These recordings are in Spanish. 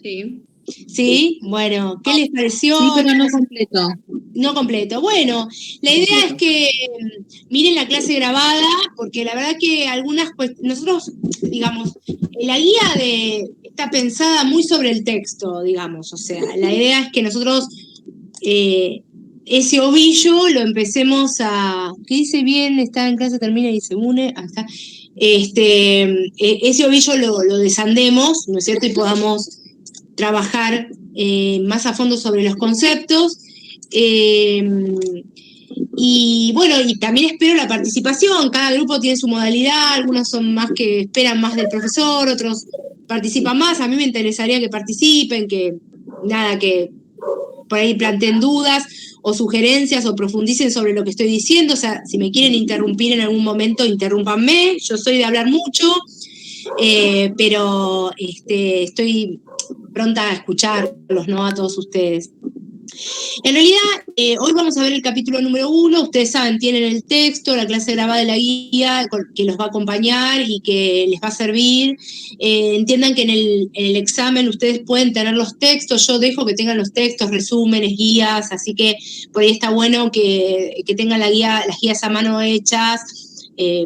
Sí. ¿Sí? Bueno, ¿qué les pareció? Sí, pero no completo. No completo. Bueno, la idea es que miren la clase grabada, porque la verdad que nosotros, digamos, la guía está pensada muy sobre el texto, digamos, o sea, la idea es que nosotros ese ovillo lo empecemos ¿qué dice bien? Está en clase, termina y se une, hasta ese ovillo lo desandemos, ¿no es cierto? Y podamos trabajar más a fondo sobre los conceptos. Y bueno, y también espero la participación. Cada grupo tiene su modalidad, algunos son más que esperan más del profesor, otros participan más. A mí me interesaría que participen, que por ahí planteen dudas o sugerencias o profundicen sobre lo que estoy diciendo. O sea, si me quieren interrumpir en algún momento, interrúmpanme. Yo soy de hablar mucho, pero estoy pronta a escucharlos, ¿no? A todos ustedes. En realidad, hoy vamos a ver el capítulo número 1. Ustedes saben, tienen el texto, la clase grabada de la guía que los va a acompañar y que les va a servir. Entiendan que en el examen ustedes pueden tener los textos. Yo dejo que tengan los textos, resúmenes, guías, así que por ahí está bueno que tengan las guías a mano hechas,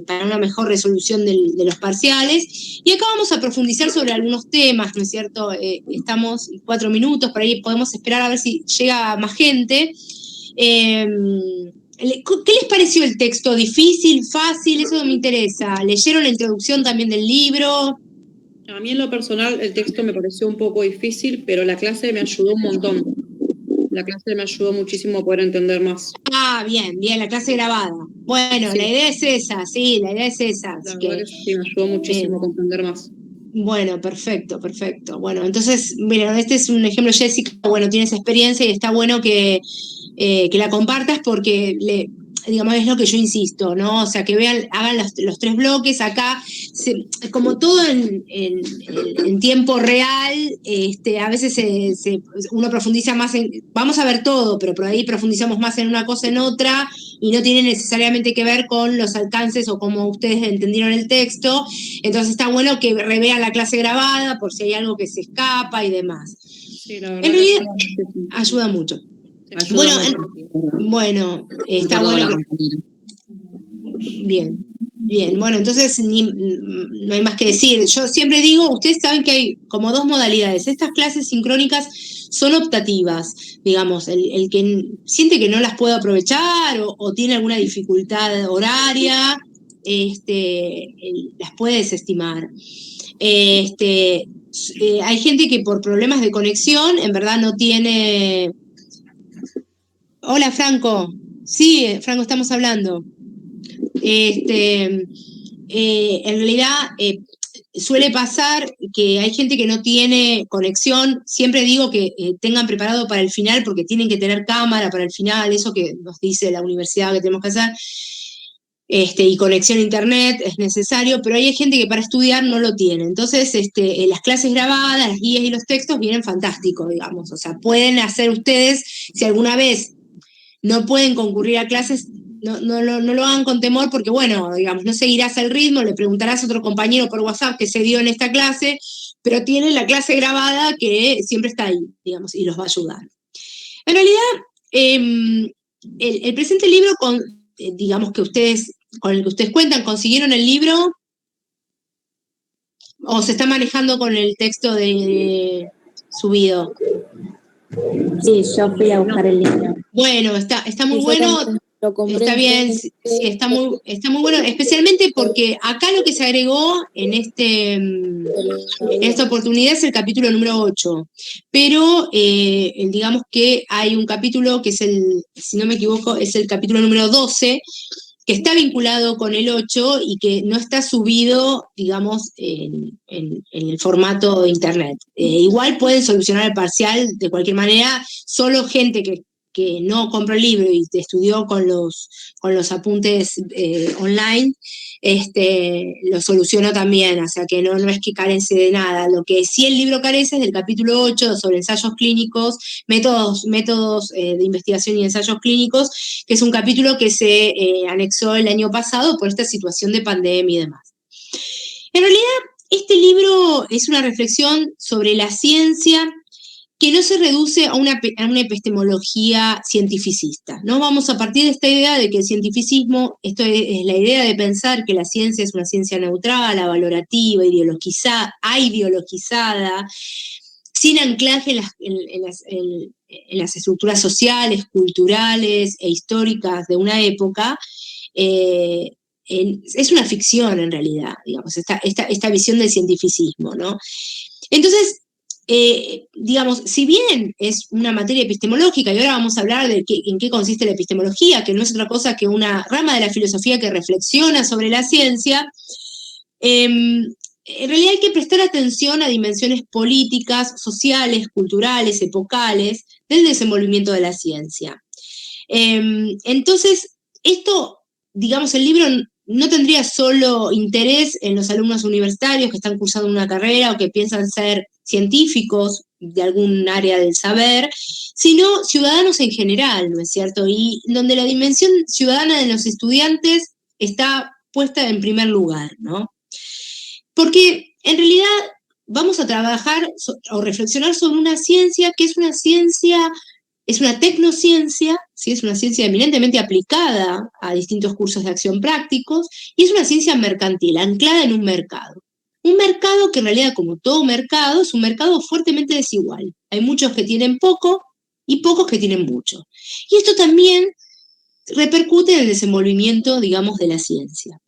para una mejor resolución de los parciales. Y acá vamos a profundizar sobre algunos temas, ¿no es cierto? Estamos 4 minutos, por ahí podemos esperar a ver si llega más gente. ¿Qué les pareció el texto? ¿Difícil, fácil? Eso me interesa. ¿Leyeron la introducción también del libro? A mí en lo personal el texto me pareció un poco difícil, pero la clase me ayudó un montón. La clase me ayudó muchísimo a poder entender más. Ah, bien, la clase grabada. Bueno, sí. La idea es esa, sí, la idea es esa. La verdad que sí, me ayudó muchísimo a comprender más. Bueno, perfecto. Bueno, entonces, mira, este es un ejemplo, Jessica, bueno, tienes experiencia y está bueno que la compartas porque digamos, es lo que yo insisto, ¿no? O sea, que hagan los 3 bloques acá, como todo en tiempo real, a veces uno profundiza más vamos a ver todo, pero por ahí profundizamos más en una cosa en otra y no tiene necesariamente que ver con los alcances o cómo ustedes entendieron el texto. Entonces está bueno que revean la clase grabada por si hay algo que se escapa y demás. Sí, la verdad En realidad, que ayuda mucho. Ayuda Bueno, está bueno. Bien. Bueno, entonces no hay más que decir. Yo siempre digo, ustedes saben que hay como 2 modalidades. Estas clases sincrónicas son optativas, digamos, el que siente que no las puede aprovechar o tiene alguna dificultad horaria, las puede desestimar. Hay gente que por problemas de conexión en verdad no tiene... Hola, Franco. Sí, Franco, estamos hablando. En realidad suele pasar que hay gente que no tiene conexión. Siempre digo que tengan preparado para el final porque tienen que tener cámara para el final, eso que nos dice la universidad que tenemos que hacer. Y conexión a internet es necesario, pero hay gente que para estudiar no lo tiene. Entonces, las clases grabadas, las guías y los textos vienen fantásticos, digamos. O sea, pueden hacer ustedes, si alguna vez no pueden concurrir a clases, no lo hagan con temor porque, bueno, digamos, no seguirás el ritmo, le preguntarás a otro compañero por WhatsApp que se dio en esta clase, pero tienen la clase grabada que siempre está ahí, digamos, y los va a ayudar. En realidad, el presente libro, digamos que con el que ustedes cuentan, ¿consiguieron el libro? ¿O se está manejando con el texto subido? Sí, yo fui a buscar el libro. Bueno, está muy bueno. Está bien, sí, está muy bueno, especialmente porque acá lo que se agregó en esta oportunidad es el capítulo número 8, pero digamos que hay un capítulo que es si no me equivoco, es el capítulo número 12, que está vinculado con el 8 y que no está subido, digamos, en el formato de internet. Igual pueden solucionar el parcial de cualquier manera, solo gente que no compró el libro y estudió con los apuntes online, lo solucionó también, o sea que no es que carece de nada. Lo que sí el libro carece es del capítulo 8 sobre ensayos clínicos, métodos de investigación y ensayos clínicos, que es un capítulo que se anexó el año pasado por esta situación de pandemia y demás. En realidad, Este libro es una reflexión sobre la ciencia que no se reduce a una epistemología cientificista, ¿no? Vamos a partir de esta idea de que el cientificismo, esto es la idea de pensar que la ciencia es una ciencia neutral, avalorativa, ideologizada, sin anclaje en las estructuras sociales, culturales e históricas de una época. Es una ficción en realidad, digamos, esta visión del cientificismo, ¿no? Entonces, digamos, si bien es una materia epistemológica, y ahora vamos a hablar de en qué consiste la epistemología, que no es otra cosa que una rama de la filosofía que reflexiona sobre la ciencia, en realidad hay que prestar atención a dimensiones políticas, sociales, culturales, epocales del desenvolvimiento de la ciencia. Entonces, esto, digamos, el libro no tendría solo interés en los alumnos universitarios que están cursando una carrera o que piensan ser científicos de algún área del saber, sino ciudadanos en general, ¿no es cierto? Y donde la dimensión ciudadana de los estudiantes está puesta en primer lugar, ¿no? Porque en realidad vamos a trabajar o reflexionar sobre una ciencia que es una ciencia, es una tecnociencia, ¿sí? Es una ciencia eminentemente aplicada a distintos cursos de acción prácticos, y es una ciencia mercantil, anclada en un mercado. Un mercado que en realidad, como todo mercado, es un mercado fuertemente desigual. Hay muchos que tienen poco y pocos que tienen mucho. Y esto también repercute en el desenvolvimiento, digamos, de la ciencia.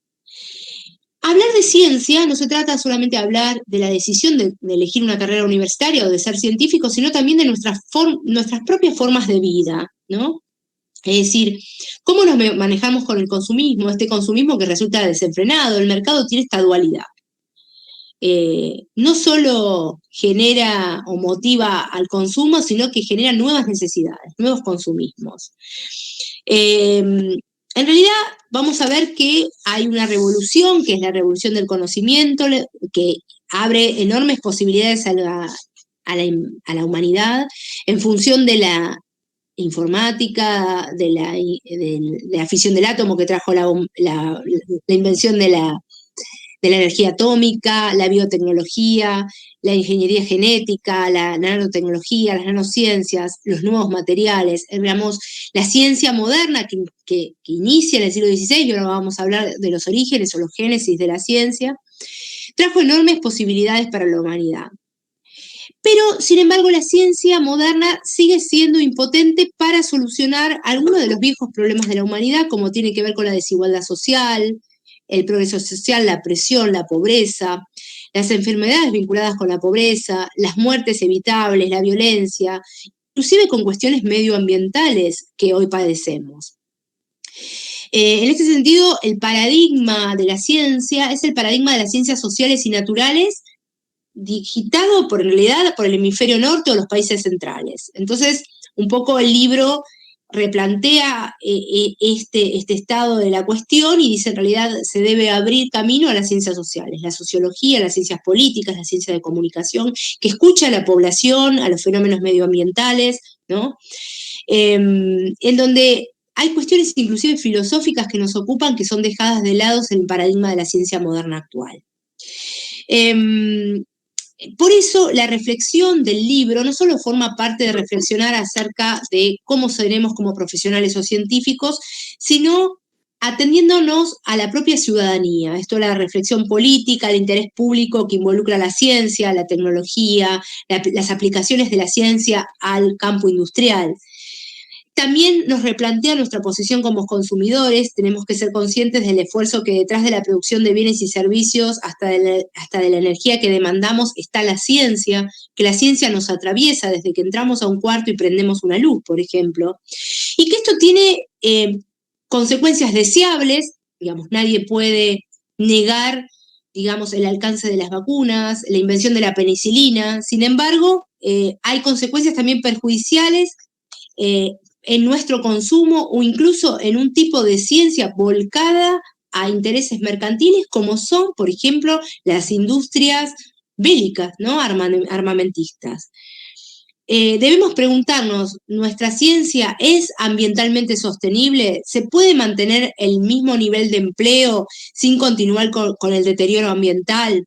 Hablar de ciencia no se trata solamente de hablar de la decisión de elegir una carrera universitaria o de ser científico, sino también de nuestras propias formas de vida, ¿no? Es decir, cómo nos manejamos con el consumismo, este consumismo que resulta desenfrenado. El mercado tiene esta dualidad. No solo genera o motiva al consumo, sino que genera nuevas necesidades, nuevos consumismos. En realidad vamos a ver que hay una revolución, que es la revolución del conocimiento, que abre enormes posibilidades a la humanidad en función de la informática, de la fisión del átomo que trajo la invención de la energía atómica, la biotecnología, la ingeniería genética, la nanotecnología, las nanociencias, los nuevos materiales, digamos, la ciencia moderna que inicia en el siglo XVI, y ahora vamos a hablar de los orígenes o los génesis de la ciencia, trajo enormes posibilidades para la humanidad. Pero, sin embargo, la ciencia moderna sigue siendo impotente para solucionar algunos de los viejos problemas de la humanidad, como tiene que ver con la desigualdad social, el progreso social, la presión, la pobreza, las enfermedades vinculadas con la pobreza, las muertes evitables, la violencia, inclusive con cuestiones medioambientales que hoy padecemos. En este sentido, el paradigma de la ciencia es el paradigma de las ciencias sociales y naturales, digitado en realidad por el hemisferio norte o los países centrales. Entonces, un poco el libro replantea este estado de la cuestión y dice, en realidad se debe abrir camino a las ciencias sociales, la sociología, las ciencias políticas, la ciencia de comunicación, que escucha a la población, a los fenómenos medioambientales, ¿no? En donde hay cuestiones inclusive filosóficas que nos ocupan, que son dejadas de lado en el paradigma de la ciencia moderna actual. Por eso la reflexión del libro no solo forma parte de reflexionar acerca de cómo seremos como profesionales o científicos, sino atendiéndonos a la propia ciudadanía. Esto es la reflexión política, el interés público que involucra la ciencia, la tecnología, las aplicaciones de la ciencia al campo industrial. También nos replantea nuestra posición como consumidores. Tenemos que ser conscientes del esfuerzo que detrás de la producción de bienes y servicios, hasta de la energía que demandamos, está la ciencia, que la ciencia nos atraviesa desde que entramos a un cuarto y prendemos una luz, por ejemplo, y que esto tiene consecuencias deseables. Digamos, nadie puede negar, digamos, el alcance de las vacunas, la invención de la penicilina. Sin embargo, hay consecuencias también perjudiciales en nuestro consumo o incluso en un tipo de ciencia volcada a intereses mercantiles, como son, por ejemplo, las industrias bélicas, ¿no? Armamentistas. Debemos preguntarnos, ¿nuestra ciencia es ambientalmente sostenible? ¿Se puede mantener el mismo nivel de empleo sin continuar con el deterioro ambiental?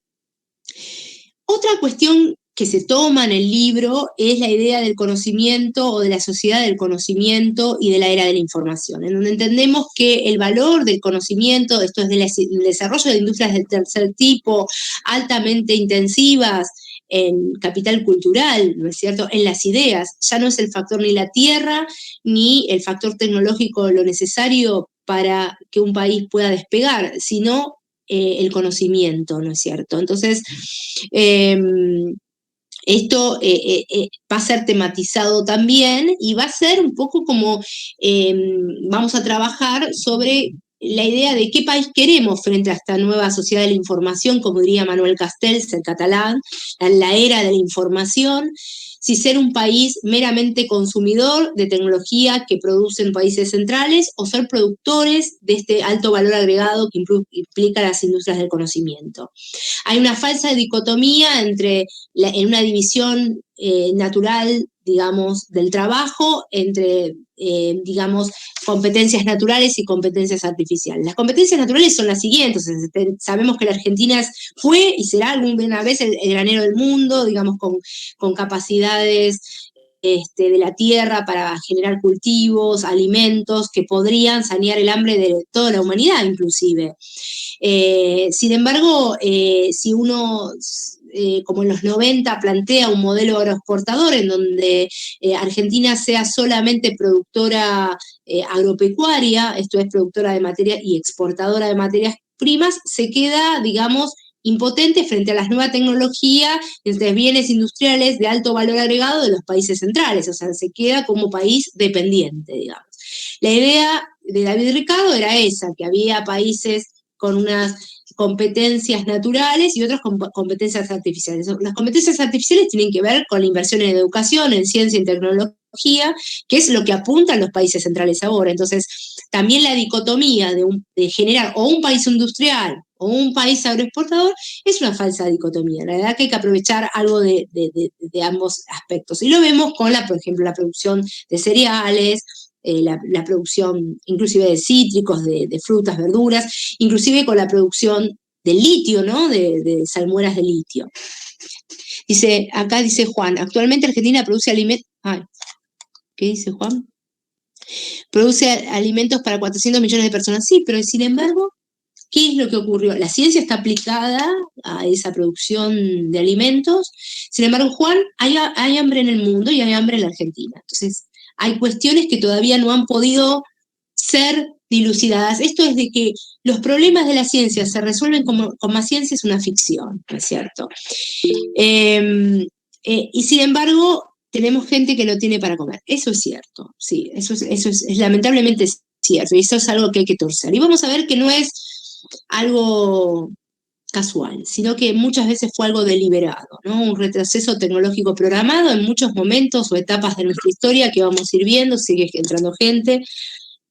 Otra cuestión que se toma en el libro es la idea del conocimiento o de la sociedad del conocimiento y de la era de la información, en donde entendemos que el valor del conocimiento, esto es del desarrollo de industrias del tercer tipo, altamente intensivas en capital cultural, ¿no es cierto?, en las ideas, ya no es el factor ni la tierra, ni el factor tecnológico lo necesario para que un país pueda despegar, sino el conocimiento, ¿no es cierto? Entonces, esto va a ser tematizado también y va a ser un poco como vamos a trabajar sobre la idea de qué país queremos frente a esta nueva sociedad de la información, como diría Manuel Castells, el catalán, la era de la información, si ser un país meramente consumidor de tecnología que producen países centrales o ser productores de este alto valor agregado que implica las industrias del conocimiento. Hay una falsa dicotomía en una división natural, digamos, del trabajo entre, digamos, competencias naturales y competencias artificiales. Las competencias naturales son las siguientes. Sabemos que la Argentina fue y será alguna vez el granero del mundo, digamos, con capacidades de la tierra para generar cultivos, alimentos que podrían sanear el hambre de toda la humanidad, inclusive. Sin embargo, si uno, como en los 90, plantea un modelo agroexportador en donde Argentina sea solamente productora agropecuaria, esto es productora de materia y exportadora de materias primas, se queda, digamos, impotente frente a la nueva tecnología entre bienes industriales de alto valor agregado de los países centrales, o sea, se queda como país dependiente, digamos. La idea de David Ricardo era esa, que había países con unas competencias naturales y otras competencias artificiales. Las competencias artificiales tienen que ver con la inversión en educación, en ciencia y tecnología, que es lo que apuntan los países centrales ahora. Entonces, también la dicotomía de generar o un país industrial o un país agroexportador es una falsa dicotomía. La verdad que hay que aprovechar algo de ambos aspectos. Y lo vemos con, por ejemplo, la producción de cereales, la producción inclusive de cítricos, de frutas, verduras, inclusive con la producción del litio, ¿no? De salmueras de litio. Acá dice Juan, actualmente Argentina produce alimentos... ¿Qué dice Juan? Produce alimentos para 400 millones de personas. Sí, pero sin embargo, ¿qué es lo que ocurrió? La ciencia está aplicada a esa producción de alimentos. Sin embargo, Juan, hay hambre en el mundo y hay hambre en la Argentina. Entonces, hay cuestiones que todavía no han podido ser dilucidadas. Esto es de que los problemas de la ciencia se resuelven con más ciencia, es una ficción, ¿no es cierto? Y sin embargo, tenemos gente que no tiene para comer. Eso es cierto, sí, eso es lamentablemente cierto, y eso es algo que hay que torcer. Y vamos a ver que no es algo casual, sino que muchas veces fue algo deliberado, ¿no? Un retroceso tecnológico programado en muchos momentos o etapas de nuestra historia que vamos a ir viendo, sigue entrando gente,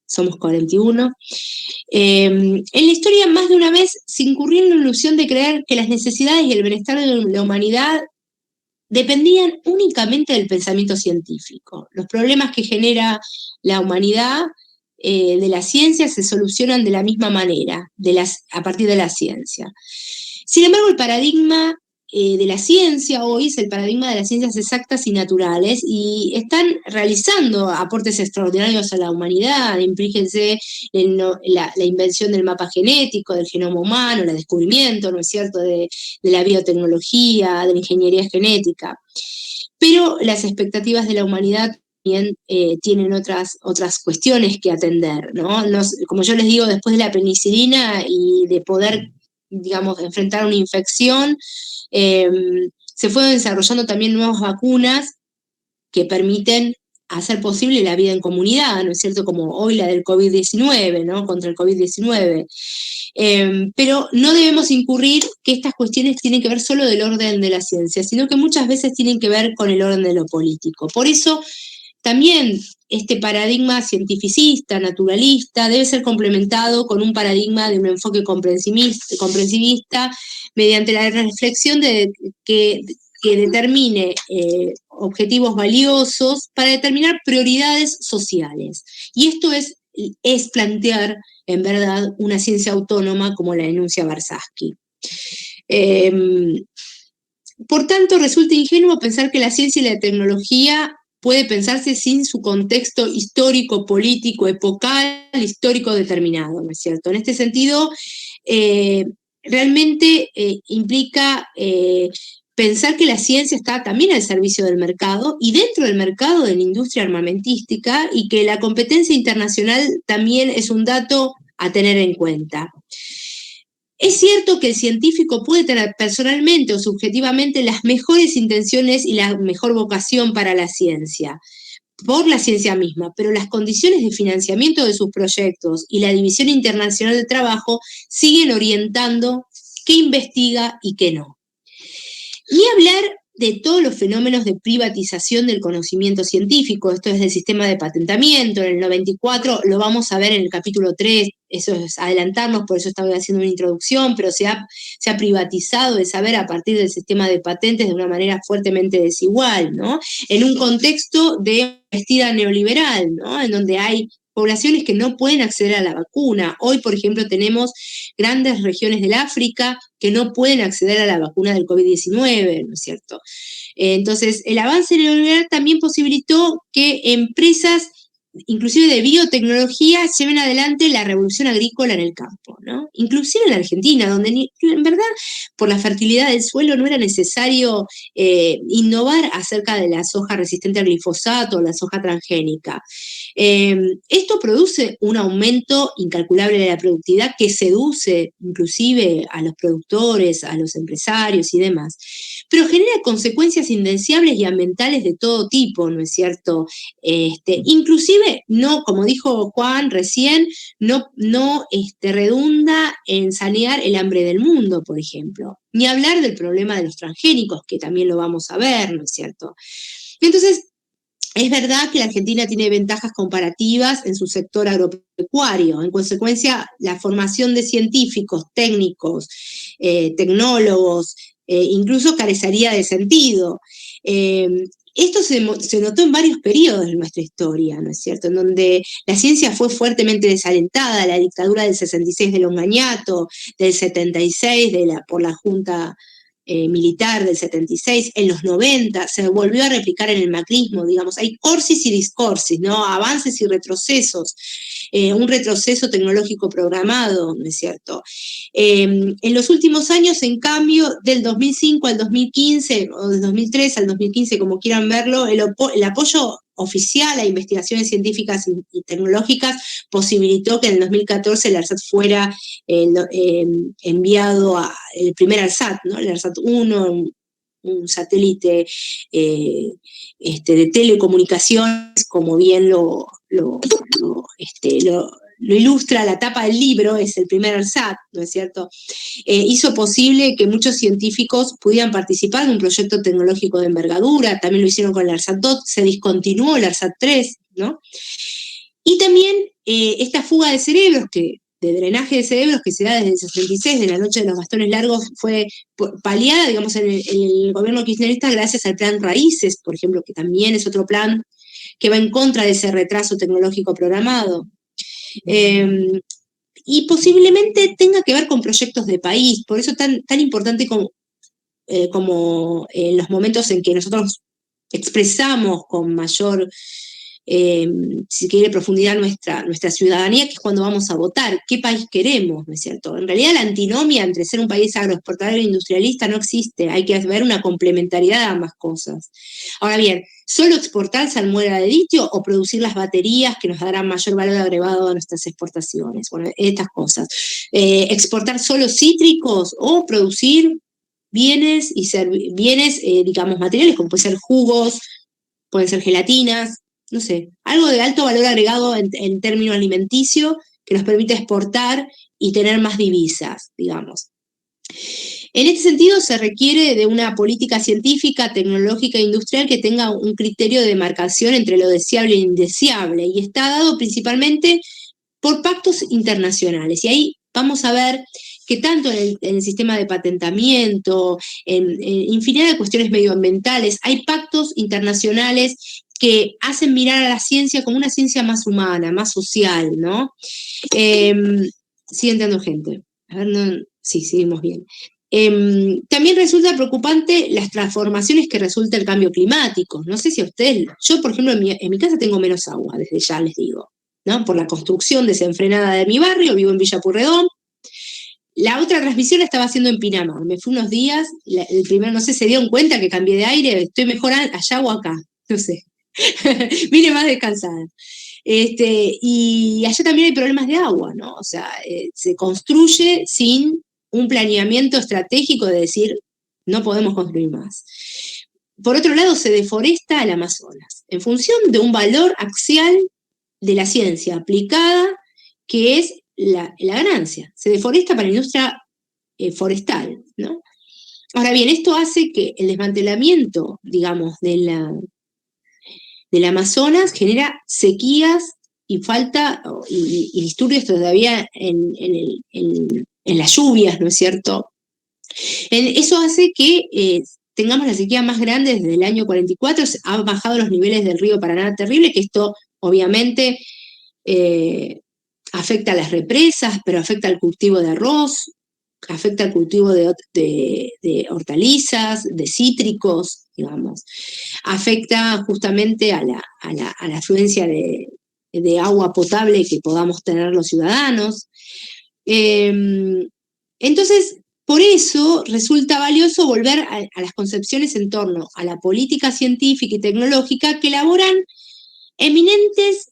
somos 41. En la historia más de una vez se incurrió en la ilusión de creer que las necesidades y el bienestar de la humanidad dependían únicamente del pensamiento científico. Los problemas que genera la humanidad de la ciencia se solucionan de la misma manera, a partir de la ciencia. Sin embargo, el paradigma de la ciencia hoy es el paradigma de las ciencias exactas y naturales y están realizando aportes extraordinarios a la humanidad. Implíquense la invención del mapa genético, del genoma humano, el descubrimiento, ¿no es cierto?, de la biotecnología, de la ingeniería genética. Pero las expectativas de la humanidad también tienen otras cuestiones que atender, ¿no? Como yo les digo, después de la penicilina y de poder, digamos, enfrentar una infección, se fueron desarrollando también nuevas vacunas que permiten hacer posible la vida en comunidad, ¿no es cierto? Como hoy la del COVID-19, ¿no? Contra el COVID-19. Pero no debemos incurrir que estas cuestiones tienen que ver solo del orden de la ciencia, sino que muchas veces tienen que ver con el orden de lo político. Por eso, también este paradigma cientificista, naturalista, debe ser complementado con un paradigma de un enfoque comprensivista mediante la reflexión que determine objetivos valiosos para determinar prioridades sociales. Y esto es plantear, en verdad, una ciencia autónoma como la denuncia Barsky. Por tanto, resulta ingenuo pensar que la ciencia y la tecnología puede pensarse sin su contexto histórico, político, epocal, histórico determinado, ¿no es cierto? En este sentido, realmente implica pensar que la ciencia está también al servicio del mercado y dentro del mercado de la industria armamentística, y que la competencia internacional también es un dato a tener en cuenta. Es cierto que el científico puede tener personalmente o subjetivamente las mejores intenciones y la mejor vocación para la ciencia, por la ciencia misma, pero las condiciones de financiamiento de sus proyectos y la división internacional de trabajo siguen orientando qué investiga y qué no. Ni hablar de todos los fenómenos de privatización del conocimiento científico, esto es del sistema de patentamiento, en el 94 lo vamos a ver en el capítulo 3, eso es adelantarnos, por eso estaba haciendo una introducción, pero se ha privatizado el saber a partir del sistema de patentes de una manera fuertemente desigual, ¿no? En un contexto de investida neoliberal, ¿no? En donde hay poblaciones que no pueden acceder a la vacuna. Hoy, por ejemplo, tenemos grandes regiones del África que no pueden acceder a la vacuna del COVID-19, ¿no es cierto? Entonces, el avance neoliberal también posibilitó que empresas, inclusive de biotecnología, lleven adelante la revolución agrícola en el campo, ¿no? Inclusive en la Argentina, donde en verdad por la fertilidad del suelo no era necesario innovar acerca de la soja resistente al glifosato o la soja transgénica. Esto produce un aumento incalculable de la productividad que seduce inclusive a los productores, a los empresarios y demás, pero genera consecuencias indeseables y ambientales de todo tipo, ¿no es cierto? Inclusive, no, como dijo Juan recién, no redunda en sanear el hambre del mundo, por ejemplo. Ni hablar del problema de los transgénicos, que también lo vamos a ver, ¿no es cierto? Entonces, es verdad que la Argentina tiene ventajas comparativas en su sector agropecuario. En consecuencia, la formación de científicos, técnicos, tecnólogos, incluso carecería de sentido. Esto se notó en varios periodos de nuestra historia, ¿no es cierto?, en donde la ciencia fue fuertemente desalentada, la dictadura del 66 de Longañato, del 76 por la Junta militar del 76, en los 90, se volvió a replicar en el macrismo, digamos, hay corsis y discorsis, ¿no? Avances y retrocesos, un retroceso tecnológico programado, ¿no es cierto? En los últimos años, en cambio, del 2005 al 2015, o del 2003 al 2015, como quieran verlo, el apoyo oficial a investigaciones científicas y tecnológicas posibilitó que en el 2014 el ARSAT fuera enviado el primer ARSAT, ¿no? El ARSAT 1, un satélite de telecomunicaciones, como bien lo ilustra la tapa del libro, es el primer ARSAT, ¿no es cierto? Hizo posible que muchos científicos pudieran participar de un proyecto tecnológico de envergadura, también lo hicieron con el ARSAT 2, se discontinuó el ARSAT 3, ¿no? Y también esta fuga de cerebros, de drenaje de cerebros que se da desde el 66, de la noche de los bastones largos, fue paliada, digamos, en el gobierno kirchnerista gracias al plan Raíces, por ejemplo, que también es otro plan que va en contra de ese retraso tecnológico programado. Y posiblemente tenga que ver con proyectos de país, por eso tan importante como en los momentos en que nosotros expresamos con mayor, si quiere, profundidad nuestra ciudadanía, que es cuando vamos a votar, qué país queremos, ¿no es cierto? En realidad la antinomia entre ser un país agroexportador e industrialista no existe, hay que ver una complementariedad de ambas cosas. Ahora bien, ¿solo exportar salmuera de litio o producir las baterías que nos darán mayor valor agregado a nuestras exportaciones? Bueno, estas cosas. ¿Exportar solo cítricos o producir bienes, digamos, materiales, como pueden ser jugos, pueden ser gelatinas, no sé, algo de alto valor agregado en términos alimenticio que nos permite exportar y tener más divisas, digamos? En este sentido, se requiere de una política científica, tecnológica e industrial que tenga un criterio de demarcación entre lo deseable e indeseable, y está dado principalmente por pactos internacionales. Y ahí vamos a ver que tanto en el sistema de patentamiento, en infinidad de cuestiones medioambientales, hay pactos internacionales que hacen mirar a la ciencia como una ciencia más humana, más social, ¿no? Sigue entrando gente. A ver, no, sí, seguimos bien. También resulta preocupante las transformaciones que resulta el cambio climático. No sé si a ustedes, yo por ejemplo en mi casa tengo menos agua, desde ya les digo, ¿no? Por la construcción desenfrenada de mi barrio, vivo en Villa Pueyrredón. La otra transmisión la estaba haciendo en Pinamar. Me fui unos días, el primero, no sé, se dieron cuenta que cambié de aire, estoy mejor allá o acá, no sé. Vine más descansada. Y allá también hay problemas de agua, ¿no? O sea, se construye sin un planeamiento estratégico de decir, no podemos construir más. Por otro lado, se deforesta el Amazonas, en función de un valor axial de la ciencia aplicada, que es la ganancia. Se deforesta para la industria forestal, ¿no? Ahora bien, esto hace que el desmantelamiento, digamos, del Amazonas genera sequías y falta, y disturbios todavía en las lluvias, ¿no es cierto? Eso hace que tengamos la sequía más grande desde el año 44, han bajado los niveles del río Paraná terrible, que esto obviamente afecta a las represas, pero afecta al cultivo de arroz, afecta al cultivo de hortalizas, de cítricos, digamos. Afecta justamente a la afluencia de agua potable que podamos tener los ciudadanos. Entonces, por eso resulta valioso volver a las concepciones en torno a la política científica y tecnológica que elaboran eminentes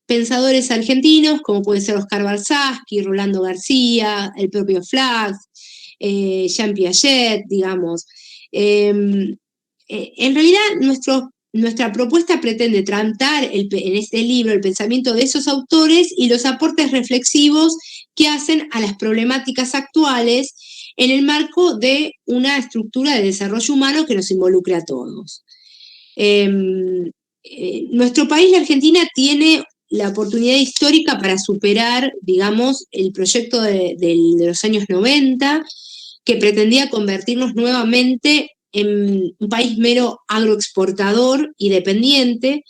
pensadores argentinos, como puede ser Oscar Barsaski, Rolando García, el propio Flax, Jean Piaget, digamos. En realidad, nuestra propuesta pretende tratar en este libro el pensamiento de esos autores y los aportes reflexivos que hacen a las problemáticas actuales en el marco de una estructura de desarrollo humano que nos involucre a todos. Nuestro país, la Argentina, tiene la oportunidad histórica para superar, digamos, el proyecto de los años 90, que pretendía convertirnos nuevamente en un país mero agroexportador y dependiente,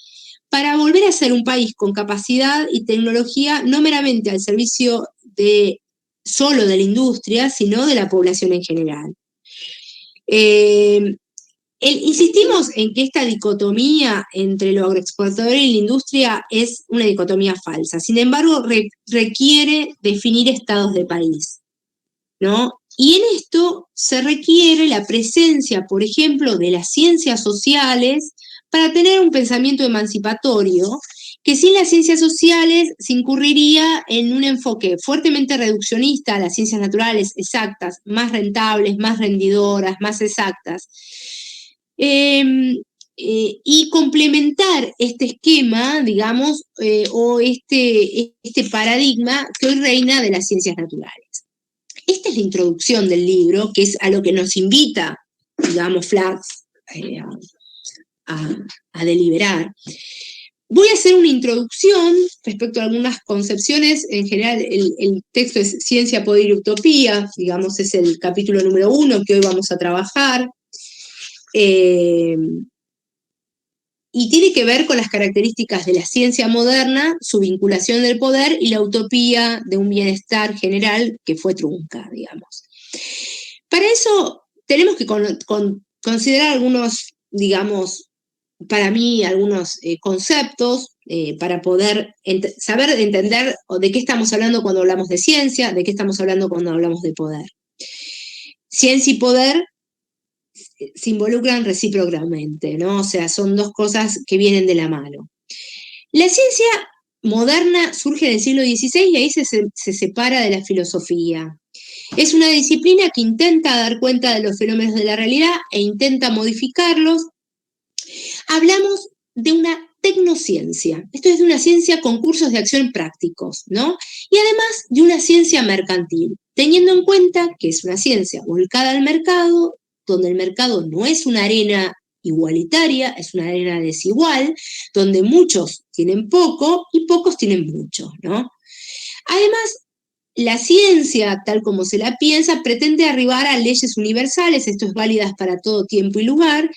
para volver a ser un país con capacidad y tecnología no meramente al servicio solo de la industria, sino de la población en general. Insistimos en que esta dicotomía entre lo agroexportador y la industria es una dicotomía falsa. Sin embargo, requiere definir estados de país, ¿no? Y en esto se requiere la presencia, por ejemplo, de las ciencias sociales para tener un pensamiento emancipatorio, que sin las ciencias sociales se incurriría en un enfoque fuertemente reduccionista a las ciencias naturales exactas, más rentables, más rendidoras, más exactas. Y complementar este esquema, digamos, o este paradigma que hoy reina de las ciencias naturales. Esta es la introducción del libro, que es a lo que nos invita, digamos, Flax a deliberar. Voy a hacer una introducción respecto a algunas concepciones. En general, el texto es Ciencia, Poder y Utopía, digamos, es el capítulo número 1 que hoy vamos a trabajar. Y tiene que ver con las características de la ciencia moderna, su vinculación del poder y la utopía de un bienestar general que fue trunca, digamos. Para eso tenemos que considerar algunos, digamos, para mí, algunos conceptos para poder saber entender de qué estamos hablando cuando hablamos de ciencia, de qué estamos hablando cuando hablamos de poder. Ciencia y poder se involucran recíprocamente, ¿no? O sea, son dos cosas que vienen de la mano. La ciencia moderna surge en el siglo XVI y ahí se separa de la filosofía. Es una disciplina que intenta dar cuenta de los fenómenos de la realidad e intenta modificarlos. Hablamos de una tecnociencia. Esto es de una ciencia con cursos de acción prácticos, ¿no? Y además de una ciencia mercantil, teniendo en cuenta que es una ciencia volcada al mercado, donde el mercado no es una arena igualitaria, es una arena desigual, donde muchos tienen poco y pocos tienen mucho, ¿no? Además, la ciencia, tal como se la piensa, pretende arribar a leyes universales, esto es válidas para todo tiempo y lugar,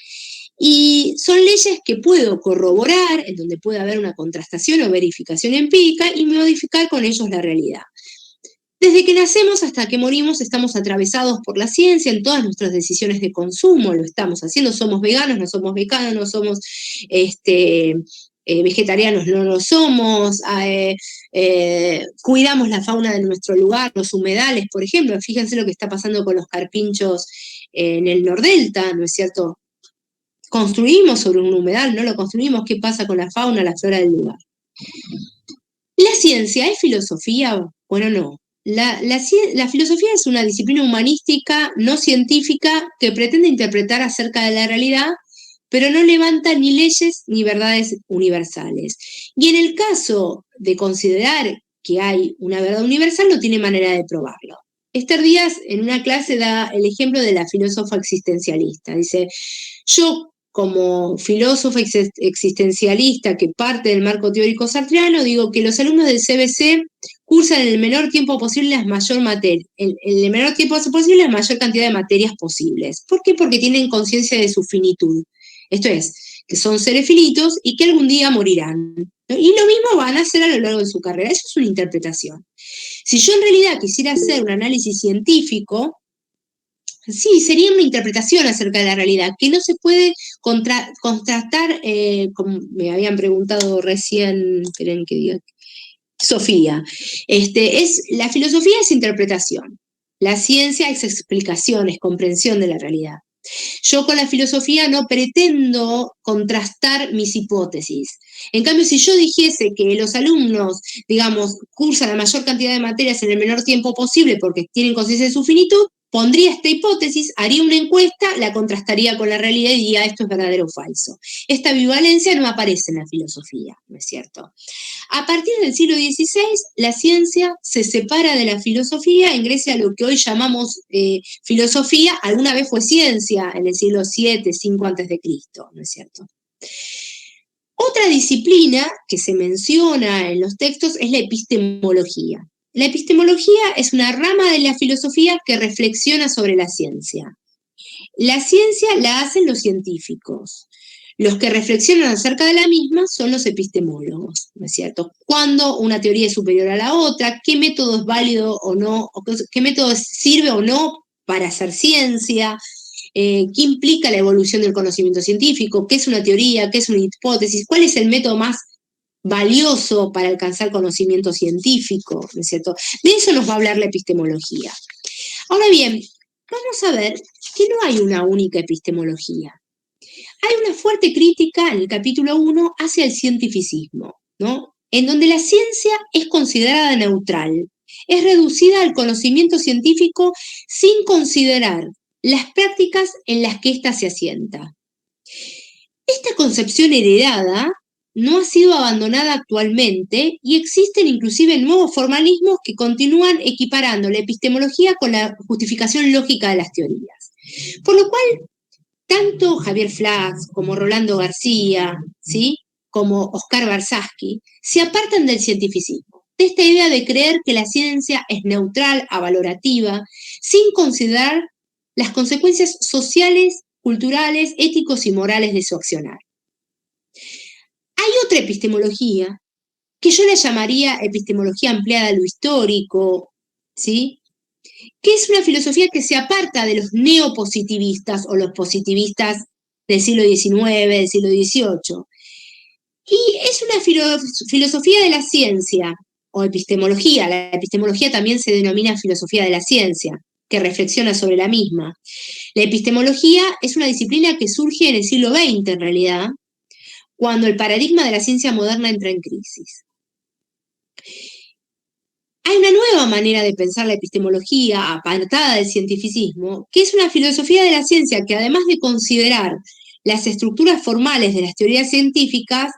y son leyes que puedo corroborar, en donde puede haber una contrastación o verificación empírica y modificar con ellos la realidad. Desde que nacemos hasta que morimos estamos atravesados por la ciencia en todas nuestras decisiones de consumo, lo estamos haciendo, somos veganos, no somos veganos, somos vegetarianos, no lo somos, cuidamos la fauna de nuestro lugar, los humedales, por ejemplo, fíjense lo que está pasando con los carpinchos en el Nordelta, ¿no es cierto? Construimos sobre un humedal, no lo construimos, ¿qué pasa con la fauna, la flora del lugar? ¿La ciencia es filosofía? Bueno, no. La filosofía es una disciplina humanística no científica que pretende interpretar acerca de la realidad, pero no levanta ni leyes ni verdades universales. Y en el caso de considerar que hay una verdad universal, no tiene manera de probarlo. Esther Díaz en una clase da el ejemplo de la filósofa existencialista. Dice, yo como filósofa existencialista que parte del marco teórico sartreano, digo que los alumnos del CBC cursan en el menor tiempo posible la mayor cantidad de materias posibles. ¿Por qué? Porque tienen conciencia de su finitud. Esto es, que son seres finitos y que algún día morirán. Y lo mismo van a hacer a lo largo de su carrera. Eso es una interpretación. Si yo en realidad quisiera hacer un análisis científico, sí, sería una interpretación acerca de la realidad, que no se puede contrastar, como me habían preguntado recién, esperen que diga, Sofía. La filosofía es interpretación, la ciencia es explicación, es comprensión de la realidad. Yo con la filosofía no pretendo contrastar mis hipótesis. En cambio, si yo dijese que los alumnos, digamos, cursan la mayor cantidad de materias en el menor tiempo posible porque tienen conciencia de su finitud, pondría esta hipótesis, haría una encuesta, la contrastaría con la realidad y diría esto es verdadero o falso. Esta ambivalencia no aparece en la filosofía, ¿no es cierto? A partir del siglo XVI, la ciencia se separa de la filosofía, ingresa a lo que hoy llamamos filosofía, alguna vez fue ciencia en el siglo VII, V a.C., ¿no es cierto? Otra disciplina que se menciona en los textos es la epistemología. La epistemología es una rama de la filosofía que reflexiona sobre la ciencia. La ciencia la hacen los científicos. Los que reflexionan acerca de la misma son los epistemólogos, ¿no es cierto? ¿Cuándo una teoría es superior a la otra? ¿Qué método es válido o no? ¿Qué método sirve o no para hacer ciencia? ¿Qué implica la evolución del conocimiento científico? ¿Qué es una teoría? ¿Qué es una hipótesis? ¿Cuál es el método más valioso para alcanzar conocimiento científico? ¿No es cierto? De eso nos va a hablar la epistemología. Ahora bien, vamos a ver que no hay una única epistemología. Hay una fuerte crítica en el capítulo 1 hacia el cientificismo, ¿no? En donde la ciencia es considerada neutral, es reducida al conocimiento científico sin considerar las prácticas en las que ésta se asienta. Esta concepción heredada no ha sido abandonada actualmente y existen inclusive nuevos formalismos que continúan equiparando la epistemología con la justificación lógica de las teorías. Por lo cual, tanto Javier Flax como Rolando García, ¿sí?, como Oscar Barsasky, se apartan del cientificismo, de esta idea de creer que la ciencia es neutral, avalorativa, sin considerar las consecuencias sociales, culturales, éticos y morales de su accionar. Hay otra epistemología, que yo la llamaría epistemología ampliada a lo histórico, ¿sí?, que es una filosofía que se aparta de los neopositivistas o los positivistas del siglo XIX, del siglo XVIII. Y es una filosofía de la ciencia, o epistemología. La epistemología también se denomina filosofía de la ciencia, que reflexiona sobre la misma. La epistemología es una disciplina que surge en el siglo XX, en realidad, cuando el paradigma de la ciencia moderna entra en crisis. Hay una nueva manera de pensar la epistemología, apartada del cientificismo, que es una filosofía de la ciencia que, además de considerar las estructuras formales de las teorías científicas,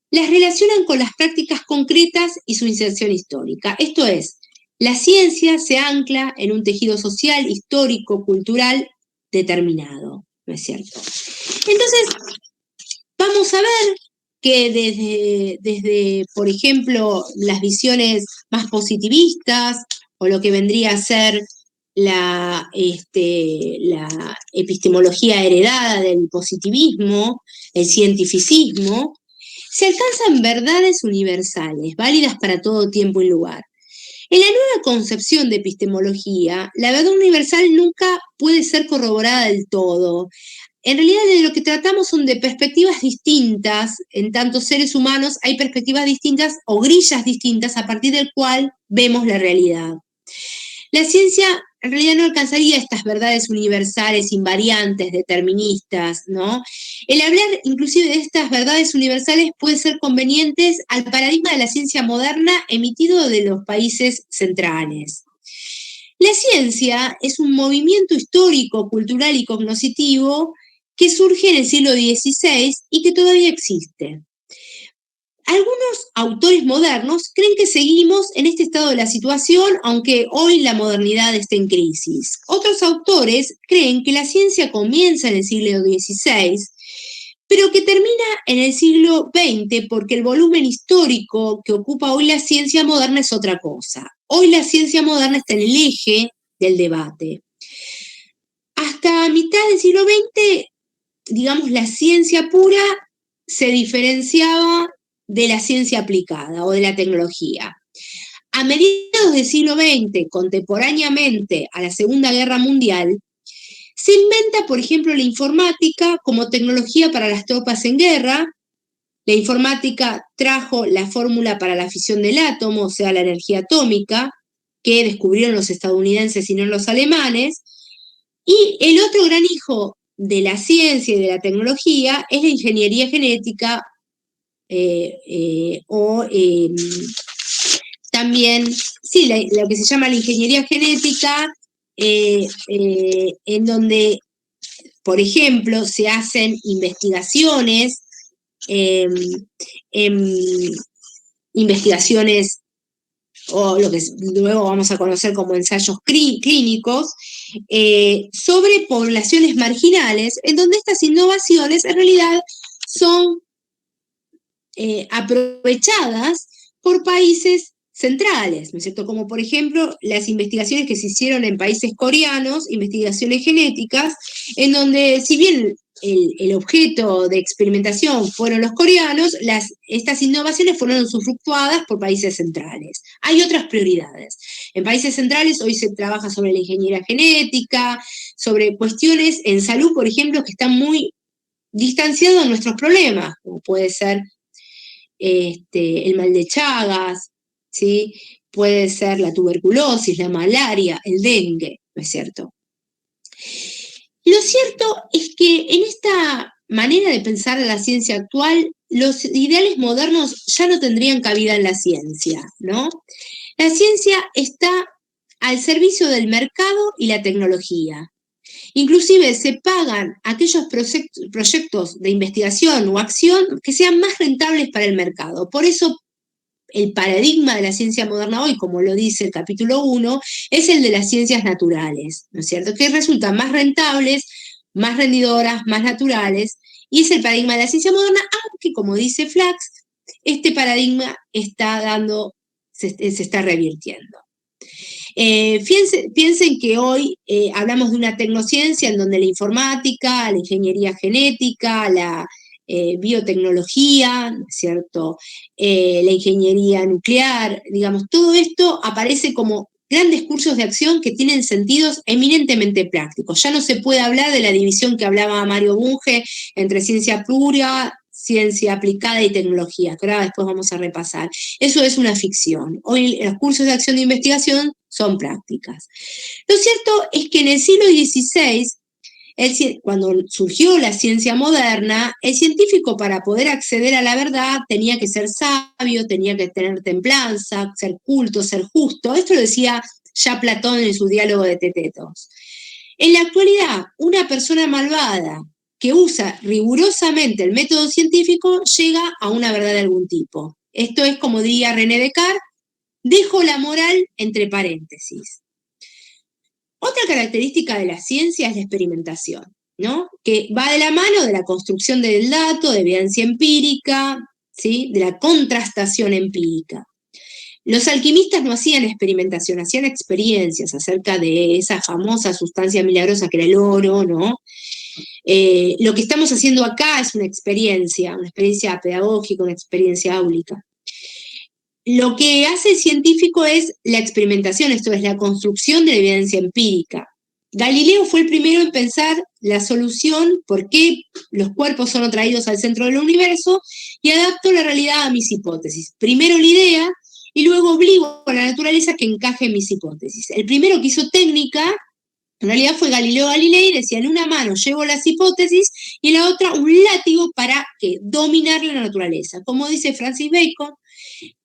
las relacionan con las prácticas concretas y su inserción histórica. Esto es, la ciencia se ancla en un tejido social, histórico, cultural determinado, ¿no es cierto? Entonces, vamos a ver que desde, por ejemplo, las visiones más positivistas, o lo que vendría a ser la epistemología heredada del positivismo, el cientificismo, se alcanzan verdades universales, válidas para todo tiempo y lugar. En la nueva concepción de epistemología, la verdad universal nunca puede ser corroborada del todo. En realidad, de lo que tratamos son de perspectivas distintas. En tantos seres humanos hay perspectivas distintas o grillas distintas a partir del cual vemos la realidad. La ciencia en realidad no alcanzaría estas verdades universales, invariantes, deterministas, ¿no? El hablar inclusive de estas verdades universales puede ser convenientes al paradigma de la ciencia moderna emitido de los países centrales. La ciencia es un movimiento histórico, cultural y cognoscitivo que surge en el siglo XVI y que todavía existe. Algunos autores modernos creen que seguimos en este estado de la situación, aunque hoy la modernidad está en crisis. Otros autores creen que la ciencia comienza en el siglo XVI, pero que termina en el siglo XX porque el volumen histórico que ocupa hoy la ciencia moderna es otra cosa. Hoy la ciencia moderna está en el eje del debate. Hasta mitad del siglo XX, digamos, la ciencia pura se diferenciaba de la ciencia aplicada o de la tecnología. A mediados del siglo XX, contemporáneamente a la Segunda Guerra Mundial, se inventa, por ejemplo, la informática como tecnología para las tropas en guerra. La informática trajo la fórmula para la fisión del átomo, o sea, la energía atómica, que descubrieron los estadounidenses y no los alemanes. Y el otro gran hijo de la ciencia y de la tecnología es la ingeniería genética, también, sí, lo que se llama la ingeniería genética, en donde, por ejemplo, se hacen investigaciones, investigaciones o lo que luego vamos a conocer como ensayos clínicos, sobre poblaciones marginales, en donde estas innovaciones en realidad son aprovechadas por países centrales, ¿no es cierto? Como por ejemplo las investigaciones que se hicieron en países coreanos, investigaciones genéticas, en donde si bien el objeto de experimentación fueron los coreanos, estas innovaciones fueron usufructuadas por países centrales. Hay otras prioridades. En países centrales hoy se trabaja sobre la ingeniería genética, sobre cuestiones en salud, por ejemplo, que están muy distanciados de nuestros problemas, como puede ser el mal de Chagas, ¿sí? Puede ser la tuberculosis, la malaria, el dengue, ¿no es cierto? Lo cierto es que en esta manera de pensar la ciencia actual, los ideales modernos ya no tendrían cabida en la ciencia, ¿no? La ciencia está al servicio del mercado y la tecnología. Inclusive se pagan aquellos proyectos de investigación o acción que sean más rentables para el mercado. Por eso el paradigma de la ciencia moderna hoy, como lo dice el capítulo 1, es el de las ciencias naturales, ¿no es cierto? Que resultan más rentables, más rendidoras, más naturales, y es el paradigma de la ciencia moderna, aunque, como dice Flax, este paradigma se está revirtiendo. Piensen que hoy hablamos de una tecnociencia en donde la informática, la ingeniería genética, la biotecnología, ¿cierto? La ingeniería nuclear, digamos, todo esto aparece como grandes cursos de acción que tienen sentidos eminentemente prácticos. Ya no se puede hablar de la división que hablaba Mario Bunge entre ciencia pura, ciencia aplicada y tecnología, que ahora después vamos a repasar. Eso es una ficción. Hoy los cursos de acción de investigación son prácticas. Lo cierto es que en el siglo XVI, cuando surgió la ciencia moderna, el científico para poder acceder a la verdad tenía que ser sabio, tenía que tener templanza, ser culto, ser justo. Esto lo decía ya Platón en su diálogo de Tetetos. En la actualidad, una persona malvada que usa rigurosamente el método científico llega a una verdad de algún tipo. Esto es, como diría René Descartes, dejo la moral entre paréntesis. Otra característica de la ciencia es la experimentación, ¿no? Que va de la mano de la construcción del dato, de evidencia empírica, ¿sí? De la contrastación empírica. Los alquimistas no hacían experimentación, hacían experiencias acerca de esa famosa sustancia milagrosa que era el oro, ¿no? Lo que estamos haciendo acá es una experiencia pedagógica, una experiencia áulica. lo que hace el científico es la experimentación, esto es la construcción de la evidencia empírica. Galileo fue el primero en pensar la solución, por qué los cuerpos son atraídos al centro del universo, y adapto la realidad a mis hipótesis. Primero la idea, y luego obligo a la naturaleza que encaje en mis hipótesis. El primero que hizo técnica, en realidad fue Galileo Galilei, decía, en una mano llevo las hipótesis y en la otra un látigo para dominar la naturaleza. Como dice Francis Bacon,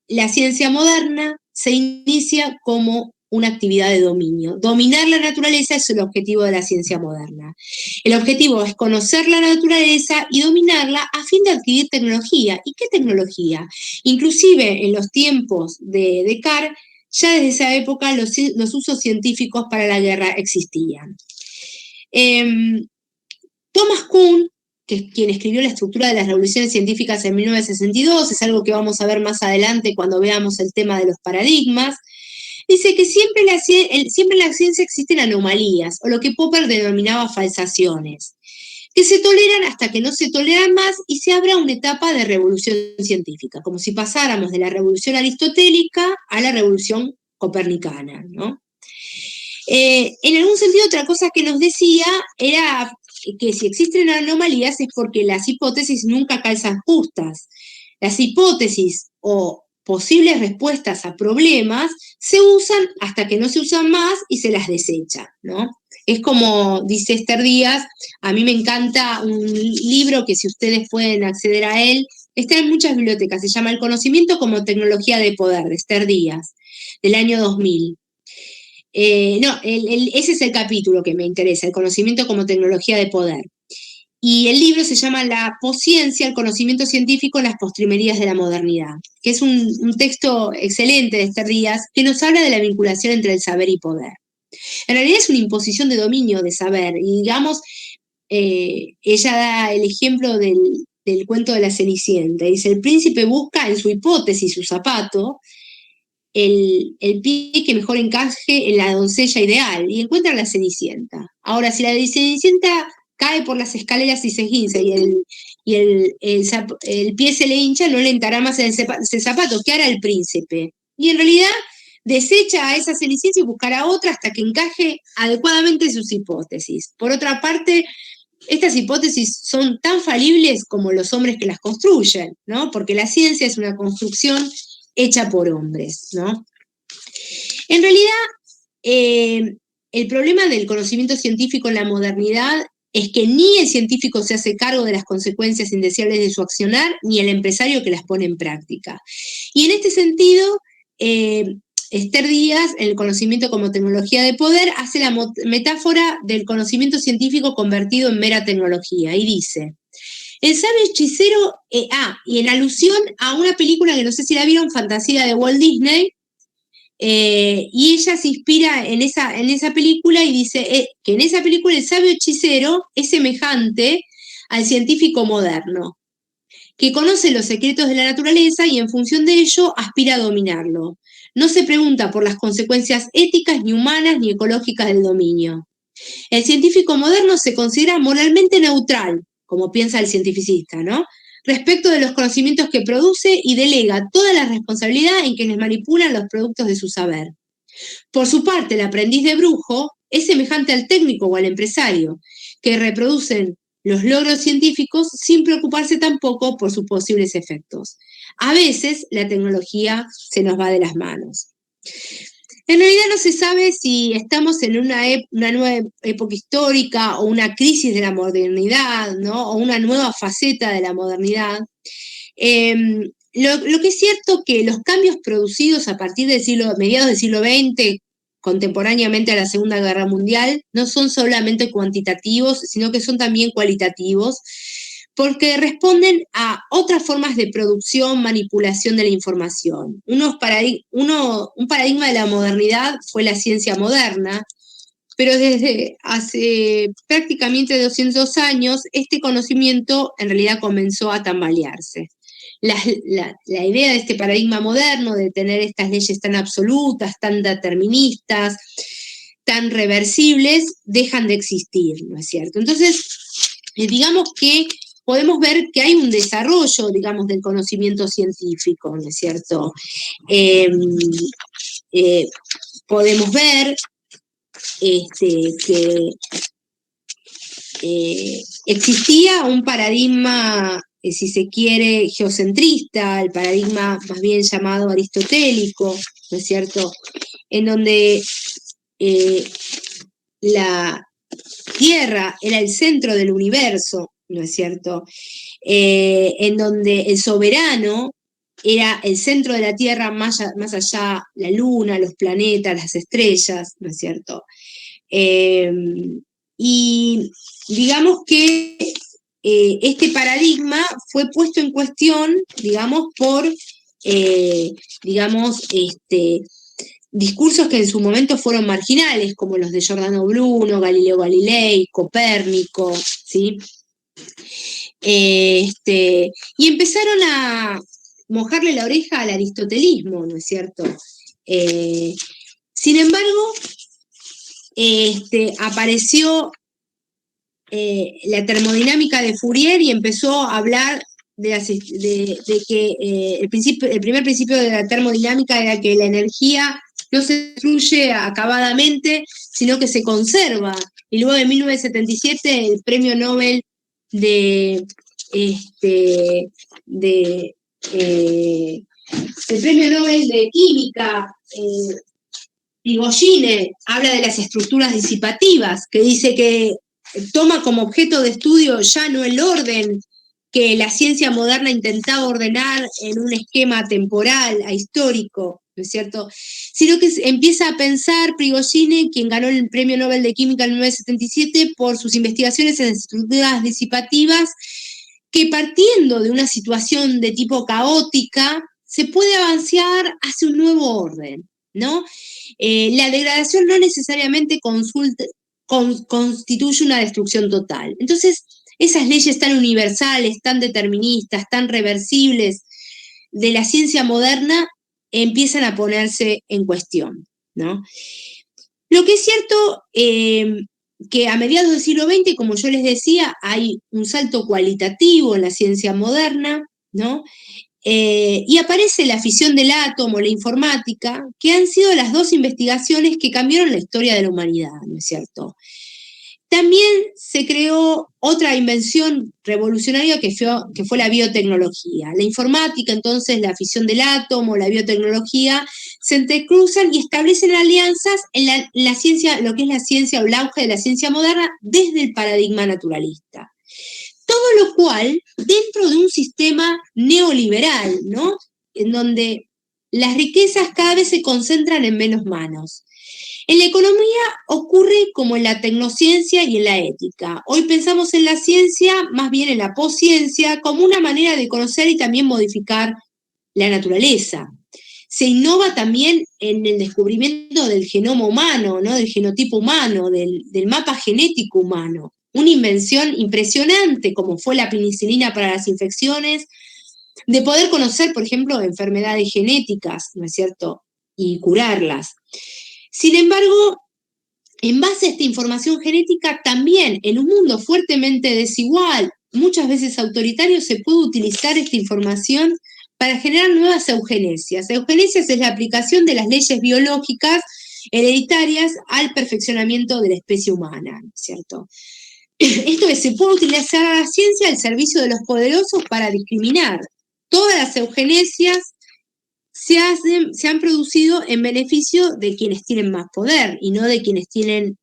la ciencia moderna se inicia como una actividad de dominio. Dominar la naturaleza es el objetivo de la ciencia moderna. El objetivo es conocer la naturaleza y dominarla a fin de adquirir tecnología. ¿Y qué tecnología? Inclusive en los tiempos de Descartes, ya desde esa época los usos científicos para la guerra existían. Thomas Kuhn, que es quien escribió La estructura de las revoluciones científicas en 1962, es algo que vamos a ver más adelante cuando veamos el tema de los paradigmas, dice que siempre en la ciencia existen anomalías, o lo que Popper denominaba falsaciones, que se toleran hasta que no se toleran más y se abra una etapa de revolución científica, como si pasáramos de la revolución aristotélica a la revolución copernicana, ¿no? En algún sentido, otra cosa que nos decía era que si existen anomalías es porque las hipótesis nunca calzan justas. Las hipótesis o posibles respuestas a problemas se usan hasta que no se usan más y se las desecha, ¿no? Es como dice Esther Díaz, a mí me encanta un libro que si ustedes pueden acceder a él, está en muchas bibliotecas, se llama El conocimiento como tecnología de poder, de Esther Díaz, del año 2000. Ese es el capítulo que me interesa, el conocimiento como tecnología de poder. Y el libro se llama La posciencia, el conocimiento científico en las postrimerías de la modernidad, que es un texto excelente de Esther Díaz que nos habla de la vinculación entre el saber y poder. En realidad es una imposición de dominio de saber, y digamos, ella da el ejemplo del cuento de la Cenicienta. Dice, el príncipe busca en su hipótesis, su zapato, el pie que mejor encaje en la doncella ideal, y encuentra a la Cenicienta. Ahora, si la Cenicienta cae por las escaleras y se esguince y el pie se le hincha, no le entrará más ese zapato. ¿Qué hará el príncipe? Y en realidad desecha a esa Cenicienta y buscará otra hasta que encaje adecuadamente sus hipótesis. Por otra parte, estas hipótesis son tan falibles como los hombres que las construyen, ¿no? Porque la ciencia es una construcción hecha por hombres, ¿no? En realidad, el problema del conocimiento científico en la modernidad es que ni el científico se hace cargo de las consecuencias indeseables de su accionar, ni el empresario que las pone en práctica. Y en este sentido, Esther Díaz, en el conocimiento como tecnología de poder, hace la metáfora del conocimiento científico convertido en mera tecnología, y dice, el sabio hechicero, y en alusión a una película que no sé si la vieron, Fantasía de Walt Disney, y ella se inspira en esa película y dice que en esa película el sabio hechicero es semejante al científico moderno, que conoce los secretos de la naturaleza y en función de ello aspira a dominarlo. No se pregunta por las consecuencias éticas, ni humanas, ni ecológicas del dominio. El científico moderno se considera moralmente neutral, como piensa el cientificista, ¿no? Respecto de los conocimientos que produce y delega toda la responsabilidad en quienes manipulan los productos de su saber. Por su parte, el aprendiz de brujo es semejante al técnico o al empresario, que reproducen los logros científicos sin preocuparse tampoco por sus posibles efectos. A veces la tecnología se nos va de las manos. En realidad no se sabe si estamos en una nueva época histórica o una crisis de la modernidad, ¿no? O una nueva faceta de la modernidad. Lo que es cierto que los cambios producidos a partir del mediados del siglo XX, contemporáneamente a la Segunda Guerra Mundial, no son solamente cuantitativos, sino que son también cualitativos, porque responden a otras formas de producción, manipulación de la información. Un paradigma de la modernidad fue la ciencia moderna, pero desde hace prácticamente 200 años, este conocimiento en realidad comenzó a tambalearse. La idea de este paradigma moderno, de tener estas leyes tan absolutas, tan deterministas, tan reversibles, dejan de existir, ¿no es cierto? Entonces, digamos que podemos ver que hay un desarrollo, digamos, del conocimiento científico, ¿no es cierto? Podemos ver que existía un paradigma, si se quiere, geocentrista, el paradigma más bien llamado aristotélico, ¿no es cierto?, en donde la Tierra era el centro del universo, ¿no es cierto?, en donde el soberano era el centro de la Tierra, más allá la Luna, los planetas, las estrellas, ¿no es cierto? Y digamos que este paradigma fue puesto en cuestión, digamos, por, discursos que en su momento fueron marginales, como los de Giordano Bruno, Galileo Galilei, Copérnico, ¿sí? Y empezaron a mojarle la oreja al aristotelismo, ¿no es cierto? Sin embargo, apareció la termodinámica de Fourier y empezó a hablar de que el primer principio de la termodinámica era que la energía no se destruye acabadamente, sino que se conserva. Y luego en 1977 el premio Nobel el premio Nobel de Química, Prigogine, habla de las estructuras disipativas, que dice que toma como objeto de estudio ya no el orden que la ciencia moderna intentaba ordenar en un esquema temporal, ahistórico, ¿no es cierto?, sino que empieza a pensar Prigogine, quien ganó el Premio Nobel de Química en 1977 por sus investigaciones en estructuras disipativas, que partiendo de una situación de tipo caótica, se puede avanzar hacia un nuevo orden, ¿no? La degradación no necesariamente constituye una destrucción total. Entonces, esas leyes tan universales, tan deterministas, tan reversibles de la ciencia moderna empiezan a ponerse en cuestión, ¿no? Lo que es cierto, que a mediados del siglo XX, como yo les decía, hay un salto cualitativo en la ciencia moderna, ¿no? Y aparece la fisión del átomo, la informática, que han sido las dos investigaciones que cambiaron la historia de la humanidad, ¿no es cierto? También se creó otra invención revolucionaria que fue la biotecnología. La informática, entonces, la fisión del átomo, la biotecnología, se entrecruzan y establecen alianzas en la ciencia, lo que es la ciencia o el auge de la ciencia moderna desde el paradigma naturalista. Todo lo cual dentro de un sistema neoliberal, ¿no?, en donde las riquezas cada vez se concentran en menos manos. En la economía ocurre como en la tecnociencia y en la ética. Hoy pensamos en la ciencia, más bien en la posciencia, como una manera de conocer y también modificar la naturaleza. Se innova también en el descubrimiento del genoma humano, ¿no?, del genotipo humano, del mapa genético humano. Una invención impresionante como fue la penicilina para las infecciones, de poder conocer, por ejemplo, enfermedades genéticas, ¿no es cierto?, y curarlas. Sin embargo, en base a esta información genética, también en un mundo fuertemente desigual, muchas veces autoritario, se puede utilizar esta información para generar nuevas eugenesias. Eugenesias es la aplicación de las leyes biológicas hereditarias al perfeccionamiento de la especie humana, ¿no es cierto? Esto es, se puede utilizar a la ciencia al servicio de los poderosos para discriminar. Todas las eugenesias se han producido en beneficio de quienes tienen más poder y no de quienes tienen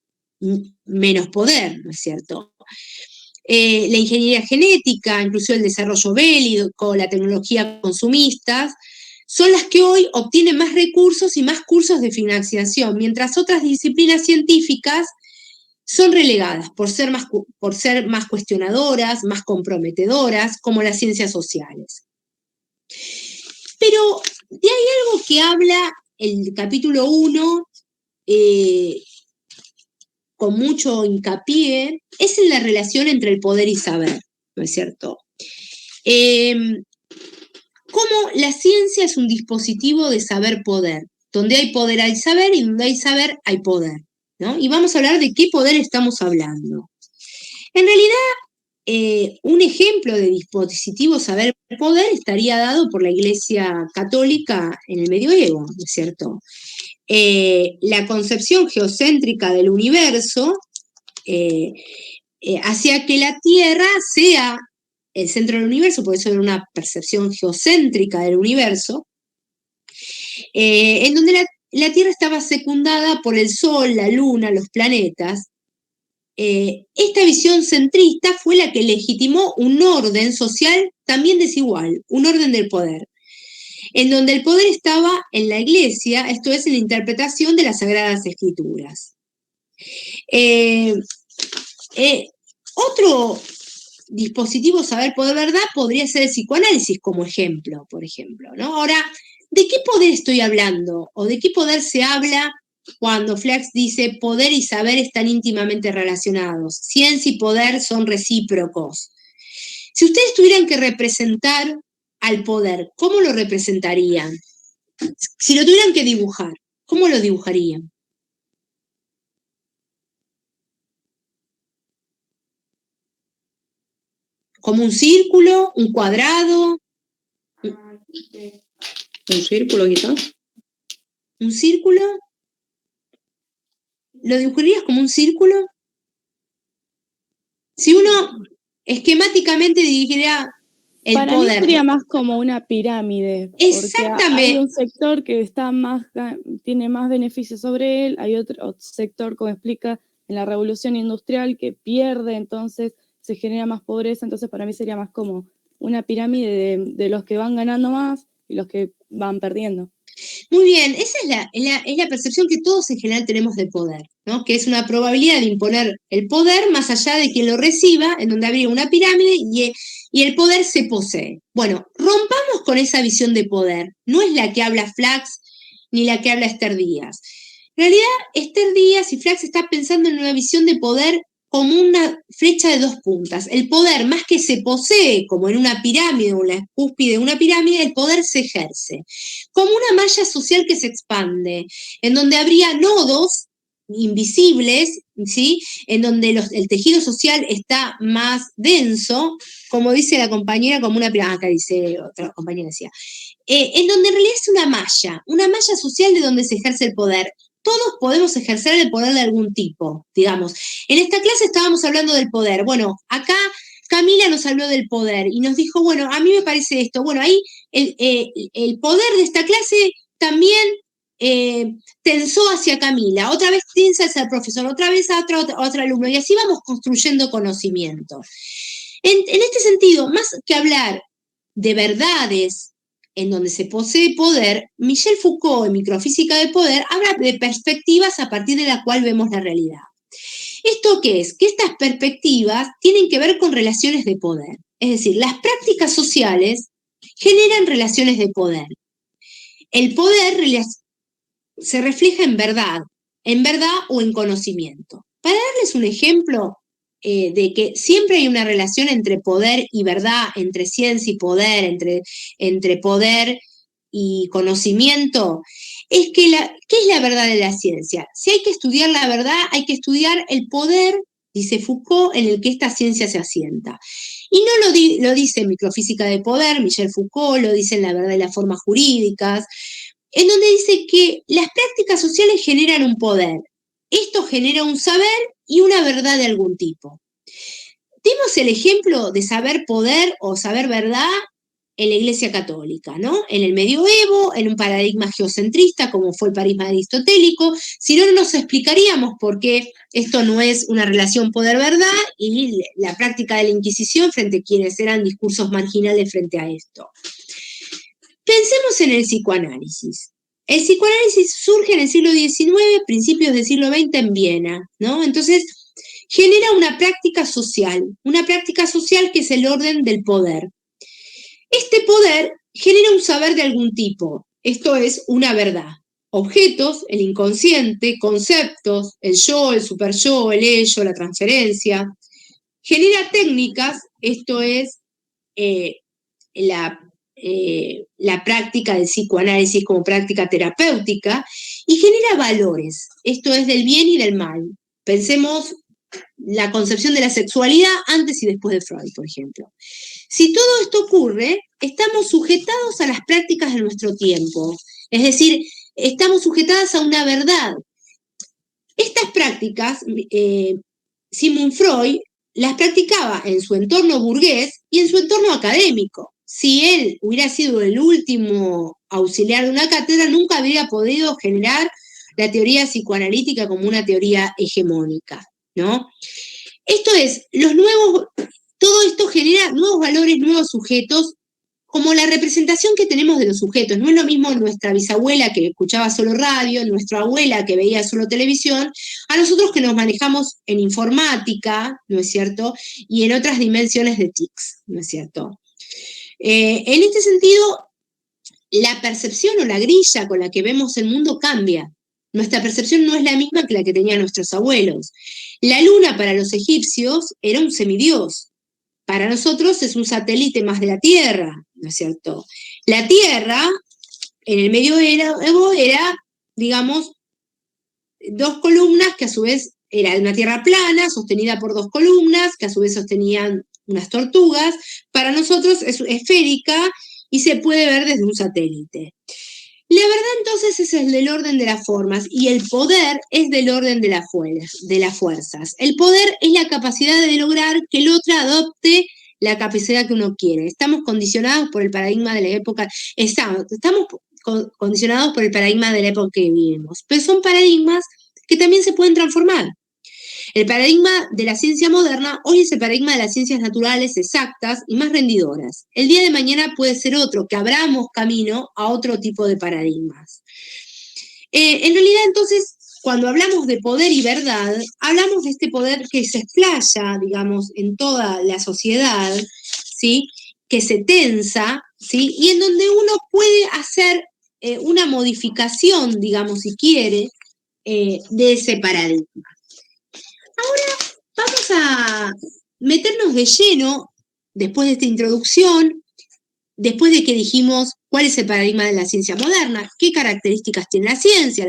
menos poder, ¿no es cierto? La ingeniería genética, incluso el desarrollo bélico, la tecnología consumistas, son las que hoy obtienen más recursos y más cursos de financiación, mientras otras disciplinas científicas son relegadas por ser más cuestionadoras, más comprometedoras, como las ciencias sociales. Pero de ahí algo que habla el capítulo 1 con mucho hincapié, es en la relación entre el poder y saber, ¿no es cierto? Cómo la ciencia es un dispositivo de saber-poder. Donde hay poder hay saber y donde hay saber hay poder, ¿no? Y vamos a hablar de qué poder estamos hablando. En realidad, un ejemplo de dispositivo saber-poder estaría dado por la Iglesia Católica en el medioevo, ¿no es cierto? La concepción geocéntrica del universo hacía que la Tierra sea el centro del universo, por eso era una percepción geocéntrica del universo, en donde la Tierra estaba secundada por el Sol, la Luna, los planetas. Esta visión centrista fue la que legitimó un orden social también desigual, un orden del poder, en donde el poder estaba en la Iglesia, esto es, en la interpretación de las Sagradas Escrituras. Otro dispositivo saber-poder-verdad podría ser el psicoanálisis como ejemplo, por ejemplo, ¿no? Ahora, ¿de qué poder estoy hablando? ¿O de qué poder se habla cuando Flax dice poder y saber están íntimamente relacionados? Ciencia y poder son recíprocos. Si ustedes tuvieran que representar al poder, ¿cómo lo representarían? Si lo tuvieran que dibujar, ¿cómo lo dibujarían? ¿Como un círculo, un cuadrado? ¿Un círculo quizás? ¿Un círculo? ¿Lo dibujarías como un círculo? Si uno esquemáticamente dirigiría el Para poder. mí sería más como una pirámide. Exactamente. Porque hay un sector que está tiene más beneficios sobre él, hay otro sector, como explica en la revolución industrial, que pierde, entonces se genera más pobreza. Entonces para mí sería más como una pirámide de los que van ganando más y los que van perdiendo. Muy bien, esa es la percepción que todos en general tenemos de poder, ¿no? Que es una probabilidad de imponer el poder más allá de quien lo reciba, en donde habría una pirámide y el poder se posee. Bueno, rompamos con esa visión de poder. No es la que habla Flax ni la que habla Esther Díaz. En realidad, Esther Díaz y Flax están pensando en una visión de poder como una flecha de dos puntas. El poder, más que se posee, como en una pirámide o en la cúspide de una pirámide, el poder se ejerce. Como una malla social que se expande, en donde habría nodos invisibles, ¿sí? En donde el tejido social está más denso, como dice la compañera, como una pirámide, acá dice otra compañera, decía, en donde en realidad es una malla social de donde se ejerce el poder. Todos podemos ejercer el poder de algún tipo, digamos. En esta clase estábamos hablando del poder. Bueno, acá Camila nos habló del poder y nos dijo, bueno, a mí me parece esto. Bueno, ahí el poder de esta clase también tensó hacia Camila, otra vez tensa hacia el profesor, otra vez a otro alumno, y así vamos construyendo conocimiento. En este sentido, más que hablar de verdades en donde se posee poder, Michel Foucault, en Microfísica de Poder, habla de perspectivas a partir de la cual vemos la realidad. ¿Esto qué es? Que estas perspectivas tienen que ver con relaciones de poder. Es decir, las prácticas sociales generan relaciones de poder. El poder se refleja en verdad o en conocimiento. Para darles un ejemplo de que siempre hay una relación entre poder y verdad, entre ciencia y poder, entre poder y conocimiento, es que ¿qué es la verdad de la ciencia? Si hay que estudiar la verdad, hay que estudiar el poder, dice Foucault, en el que esta ciencia se asienta. Y no lo dice en Microfísica de Poder, Michel Foucault, lo dice en La verdad y las formas jurídicas, en donde dice que las prácticas sociales generan un poder. Esto genera un saber y una verdad de algún tipo. Dimos el ejemplo de saber poder o saber verdad en la Iglesia Católica, ¿no? En el medioevo, en un paradigma geocentrista como fue el paradigma aristotélico, si no, no nos explicaríamos por qué esto no es una relación poder-verdad y la práctica de la Inquisición frente a quienes eran discursos marginales frente a esto. Pensemos en el psicoanálisis. El psicoanálisis surge en el siglo XIX, principios del siglo XX en Viena, ¿no? Entonces, genera una práctica social que es el orden del poder. Este poder genera un saber de algún tipo, esto es una verdad. Objetos, el inconsciente, conceptos, el yo, el superyo, el ello, la transferencia. Genera técnicas, esto es la práctica del psicoanálisis como práctica terapéutica, y genera valores, esto es del bien y del mal. Pensemos la concepción de la sexualidad antes y después de Freud, por ejemplo. Si todo esto ocurre, estamos sujetados a las prácticas de nuestro tiempo, es decir, estamos sujetadas a una verdad. Estas prácticas, Sigmund Freud las practicaba en su entorno burgués y en su entorno académico. Si él hubiera sido el último auxiliar de una cátedra, nunca habría podido generar la teoría psicoanalítica como una teoría hegemónica, ¿no? Esto es, todo esto genera nuevos valores, nuevos sujetos, como la representación que tenemos de los sujetos. No es lo mismo nuestra bisabuela que escuchaba solo radio, nuestra abuela que veía solo televisión, a nosotros que nos manejamos en informática, ¿no es cierto? Y en otras dimensiones de TICs, ¿no es cierto? En este sentido, la percepción o la grilla con la que vemos el mundo cambia. Nuestra percepción no es la misma que la que tenían nuestros abuelos. La luna para los egipcios era un semidios. Para nosotros es un satélite más de la Tierra, ¿no es cierto? La Tierra, en el medioevo, era, digamos, dos columnas que a su vez era una Tierra plana, sostenida por dos columnas, que a su vez sostenían unas tortugas. Para nosotros es esférica y se puede ver desde un satélite. La verdad entonces es el del orden de las formas y el poder es del orden de las fuerzas. El poder es la capacidad de lograr que el otro adopte la capacidad que uno quiere. Estamos condicionados por el paradigma de la época, estamos condicionados por el paradigma de la época que vivimos, pero son paradigmas que también se pueden transformar. El paradigma de la ciencia moderna hoy es el paradigma de las ciencias naturales exactas y más rendidoras. El día de mañana puede ser otro, que abramos camino a otro tipo de paradigmas. En realidad, entonces, cuando hablamos de poder y verdad, hablamos de este poder que se explaya, digamos, en toda la sociedad, ¿sí? Que se tensa, ¿sí? Y en donde uno puede hacer una modificación, digamos, si quiere, de ese paradigma. Ahora vamos a meternos de lleno, después de esta introducción, después de que dijimos cuál es el paradigma de la ciencia moderna, qué características tiene la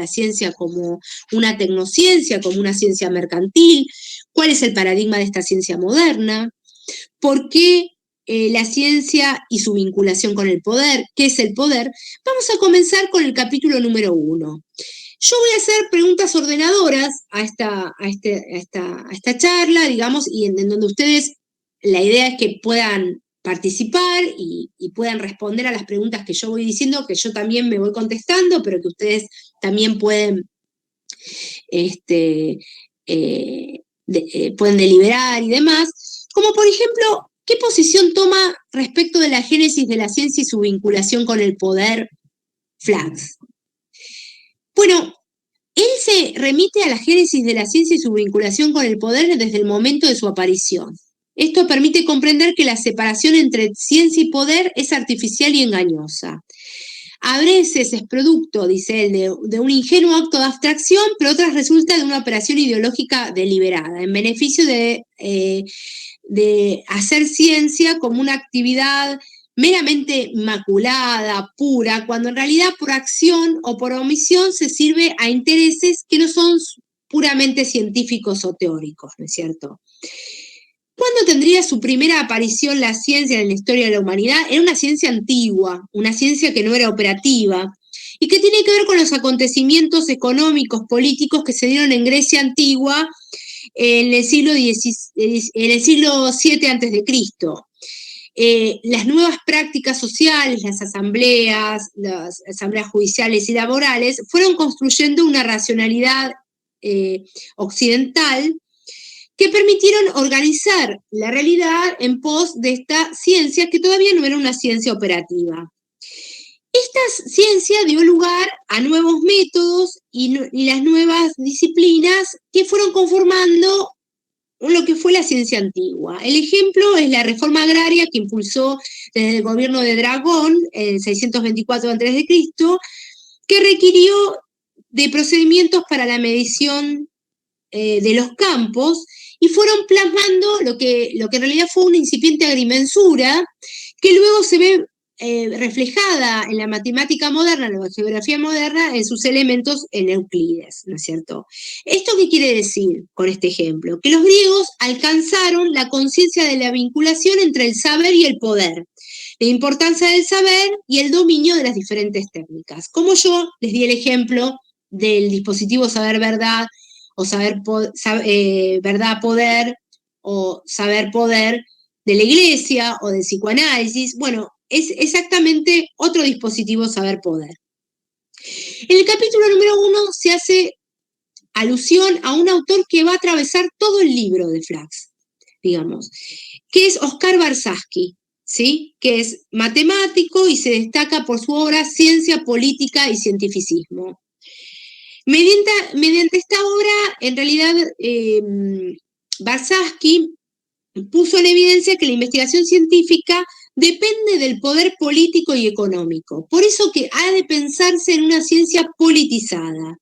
ciencia como una tecnociencia, como una ciencia mercantil, cuál es el paradigma de esta ciencia moderna, por qué la ciencia y su vinculación con el poder, qué es el poder. Vamos a comenzar con el capítulo número 1. Yo voy a hacer preguntas ordenadoras a esta charla, digamos, y en donde ustedes, la idea es que puedan participar y puedan responder a las preguntas que yo voy diciendo, que yo también me voy contestando, pero que ustedes también pueden deliberar y demás. Como por ejemplo, ¿qué posición toma respecto de la génesis de la ciencia y su vinculación con el poder Flachs? Bueno, él se remite a la génesis de la ciencia y su vinculación con el poder desde el momento de su aparición. Esto permite comprender que la separación entre ciencia y poder es artificial y engañosa. A veces es producto, dice él, de un ingenuo acto de abstracción, pero otras resulta de una operación ideológica deliberada, en beneficio de hacer ciencia como una actividad meramente inmaculada, pura, cuando en realidad por acción o por omisión se sirve a intereses que no son puramente científicos o teóricos, ¿no es cierto? ¿Cuándo tendría su primera aparición la ciencia en la historia de la humanidad? Era una ciencia antigua, una ciencia que no era operativa, y que tiene que ver con los acontecimientos económicos, políticos que se dieron en Grecia antigua en el siglo VII a.C. Las nuevas prácticas sociales, las asambleas judiciales y laborales, fueron construyendo una racionalidad occidental que permitieron organizar la realidad en pos de esta ciencia que todavía no era una ciencia operativa. Esta ciencia dio lugar a nuevos métodos y las nuevas disciplinas que fueron conformando lo que fue la ciencia antigua. El ejemplo es la reforma agraria que impulsó desde el gobierno de Dragón en 624 a.C., que requirió de procedimientos para la medición de los campos y fueron plasmando lo que en realidad fue una incipiente agrimensura que luego se ve reflejada en la matemática moderna, en la geografía moderna, en sus elementos en Euclides, ¿no es cierto? ¿Esto qué quiere decir con este ejemplo? Que los griegos alcanzaron la conciencia de la vinculación entre el saber y el poder, la importancia del saber y el dominio de las diferentes técnicas. Como yo les di el ejemplo del dispositivo saber-verdad, o verdad-poder, o saber-poder de la Iglesia, o del psicoanálisis, bueno, es exactamente otro dispositivo saber-poder. En el capítulo número 1 se hace alusión a un autor que va a atravesar todo el libro de Flachs, digamos, que es Oscar Barsaski, ¿sí? Que es matemático y se destaca por su obra Ciencia, Política y Cientificismo. Mediante esta obra, en realidad, Barsaski puso en evidencia que la investigación científica depende del poder político y económico. Por eso que ha de pensarse en una ciencia politizada.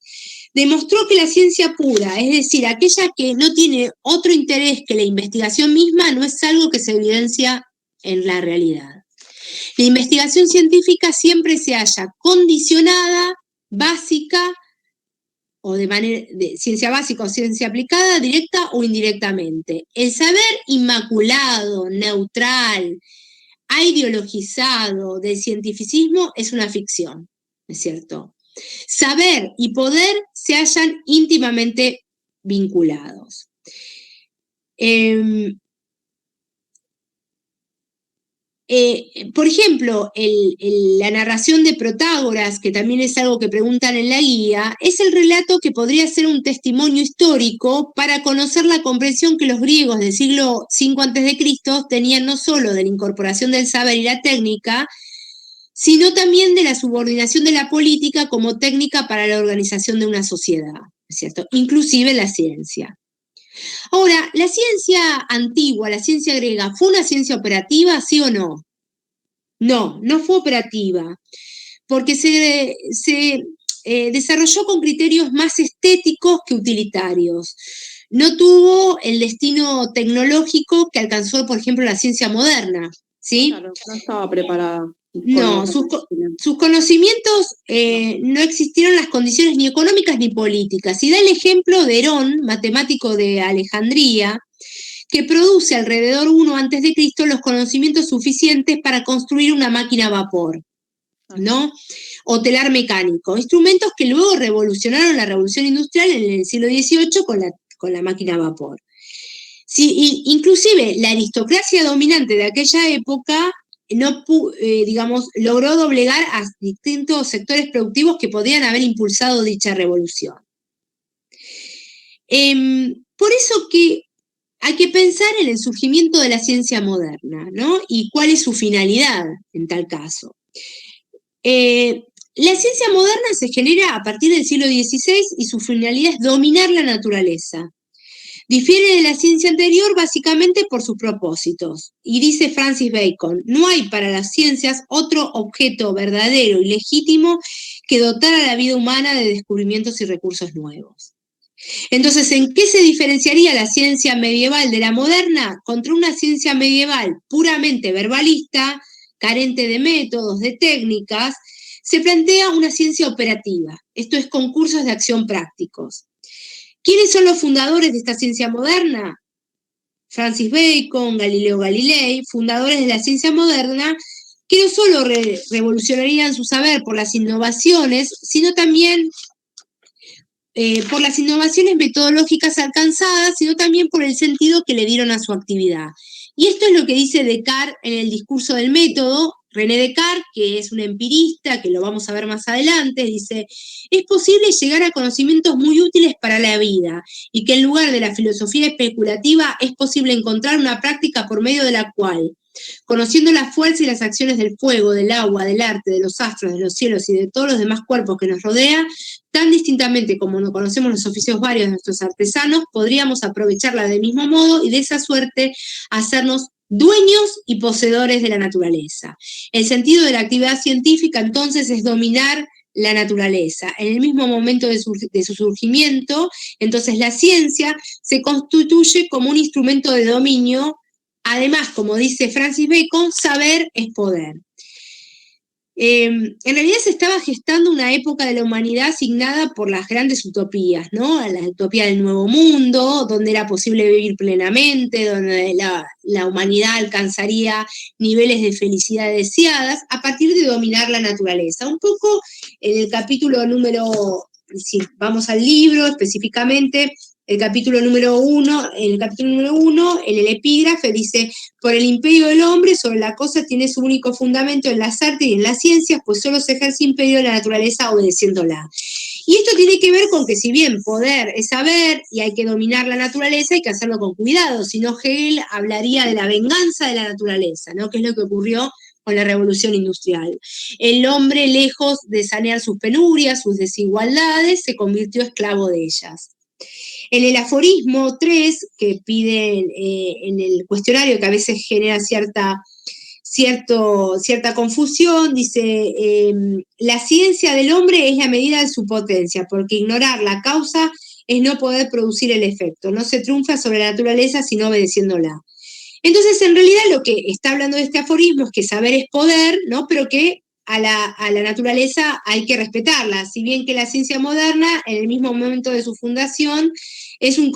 Demostró que la ciencia pura, es decir, aquella que no tiene otro interés que la investigación misma, no es algo que se evidencia en la realidad. La investigación científica siempre se halla condicionada, básica, o de manera de ciencia básica o ciencia aplicada, directa o indirectamente. El saber inmaculado, neutral, aideologizado del cientificismo es una ficción, ¿es cierto? Saber y poder se hallan íntimamente vinculados. Por ejemplo, la narración de Protágoras, que también es algo que preguntan en la guía, es el relato que podría ser un testimonio histórico para conocer la comprensión que los griegos del siglo V a.C. tenían no solo de la incorporación del saber y la técnica, sino también de la subordinación de la política como técnica para la organización de una sociedad, ¿cierto? Inclusive la ciencia. Ahora, ¿la ciencia antigua, la ciencia griega, fue una ciencia operativa, sí o no? No, no fue operativa, porque se desarrolló con criterios más estéticos que utilitarios. No tuvo el destino tecnológico que alcanzó, por ejemplo, la ciencia moderna, ¿sí? Claro, no estaba preparada. No, sus conocimientos no existieron las condiciones ni económicas ni políticas. Y da el ejemplo de Herón, matemático de Alejandría, que produce alrededor 1 a.C. los conocimientos suficientes para construir una máquina a vapor, ¿no? O telar mecánico, instrumentos que luego revolucionaron la revolución industrial en el siglo XVIII con la máquina a vapor. Sí, inclusive la aristocracia dominante de aquella época logró doblegar a distintos sectores productivos que podían haber impulsado dicha revolución. Por eso que hay que pensar en el surgimiento de la ciencia moderna, ¿no? Y cuál es su finalidad en tal caso. La ciencia moderna se genera a partir del siglo XVI y su finalidad es dominar la naturaleza. Difiere de la ciencia anterior básicamente por sus propósitos. Y dice Francis Bacon, no hay para las ciencias otro objeto verdadero y legítimo que dotar a la vida humana de descubrimientos y recursos nuevos. Entonces, ¿en qué se diferenciaría la ciencia medieval de la moderna? Contra una ciencia medieval puramente verbalista, carente de métodos, de técnicas, se plantea una ciencia operativa, esto es concursos de acción prácticos. ¿Quiénes son los fundadores de esta ciencia moderna? Francis Bacon, Galileo Galilei, fundadores de la ciencia moderna, que no solo revolucionarían su saber por las innovaciones, sino también por las innovaciones metodológicas alcanzadas, sino también por el sentido que le dieron a su actividad. Y esto es lo que dice Descartes en el discurso del método. René Descartes, que es un empirista, que lo vamos a ver más adelante, dice, es posible llegar a conocimientos muy útiles para la vida, y que en lugar de la filosofía especulativa es posible encontrar una práctica por medio de la cual, conociendo la fuerza y las acciones del fuego, del agua, del arte, de los astros, de los cielos y de todos los demás cuerpos que nos rodean, tan distintamente como no conocemos los oficios varios de nuestros artesanos, podríamos aprovecharla del mismo modo y de esa suerte hacernos dueños y poseedores de la naturaleza. El sentido de la actividad científica, entonces, es dominar la naturaleza. En el mismo momento de su surgimiento, entonces la ciencia se constituye como un instrumento de dominio. Además, como dice Francis Bacon, saber es poder. En realidad se estaba gestando una época de la humanidad asignada por las grandes utopías, ¿no? La utopía del nuevo mundo, donde era posible vivir plenamente, donde la humanidad alcanzaría niveles de felicidad deseadas a partir de dominar la naturaleza. Un poco en el capítulo número, si vamos al libro específicamente, el capítulo número 1, en el epígrafe dice: por el imperio del hombre sobre la cosa tiene su único fundamento en las artes y en las ciencias, pues solo se ejerce imperio de la naturaleza obedeciéndola. Y esto tiene que ver con que si bien poder es saber y hay que dominar la naturaleza, hay que hacerlo con cuidado, si no Hegel hablaría de la venganza de la naturaleza, ¿no? Que es lo que ocurrió con la revolución industrial. El hombre, lejos de sanear sus penurias, sus desigualdades, se convirtió esclavo de ellas. En el aforismo 3, que piden en el cuestionario, que a veces genera cierta confusión, dice: la ciencia del hombre es la medida de su potencia, porque ignorar la causa es no poder producir el efecto. No se triunfa sobre la naturaleza sino obedeciéndola. Entonces, en realidad, lo que está hablando de este aforismo es que saber es poder, ¿no? Pero que a la naturaleza hay que respetarla, si bien que la ciencia moderna, en el mismo momento de su fundación, es un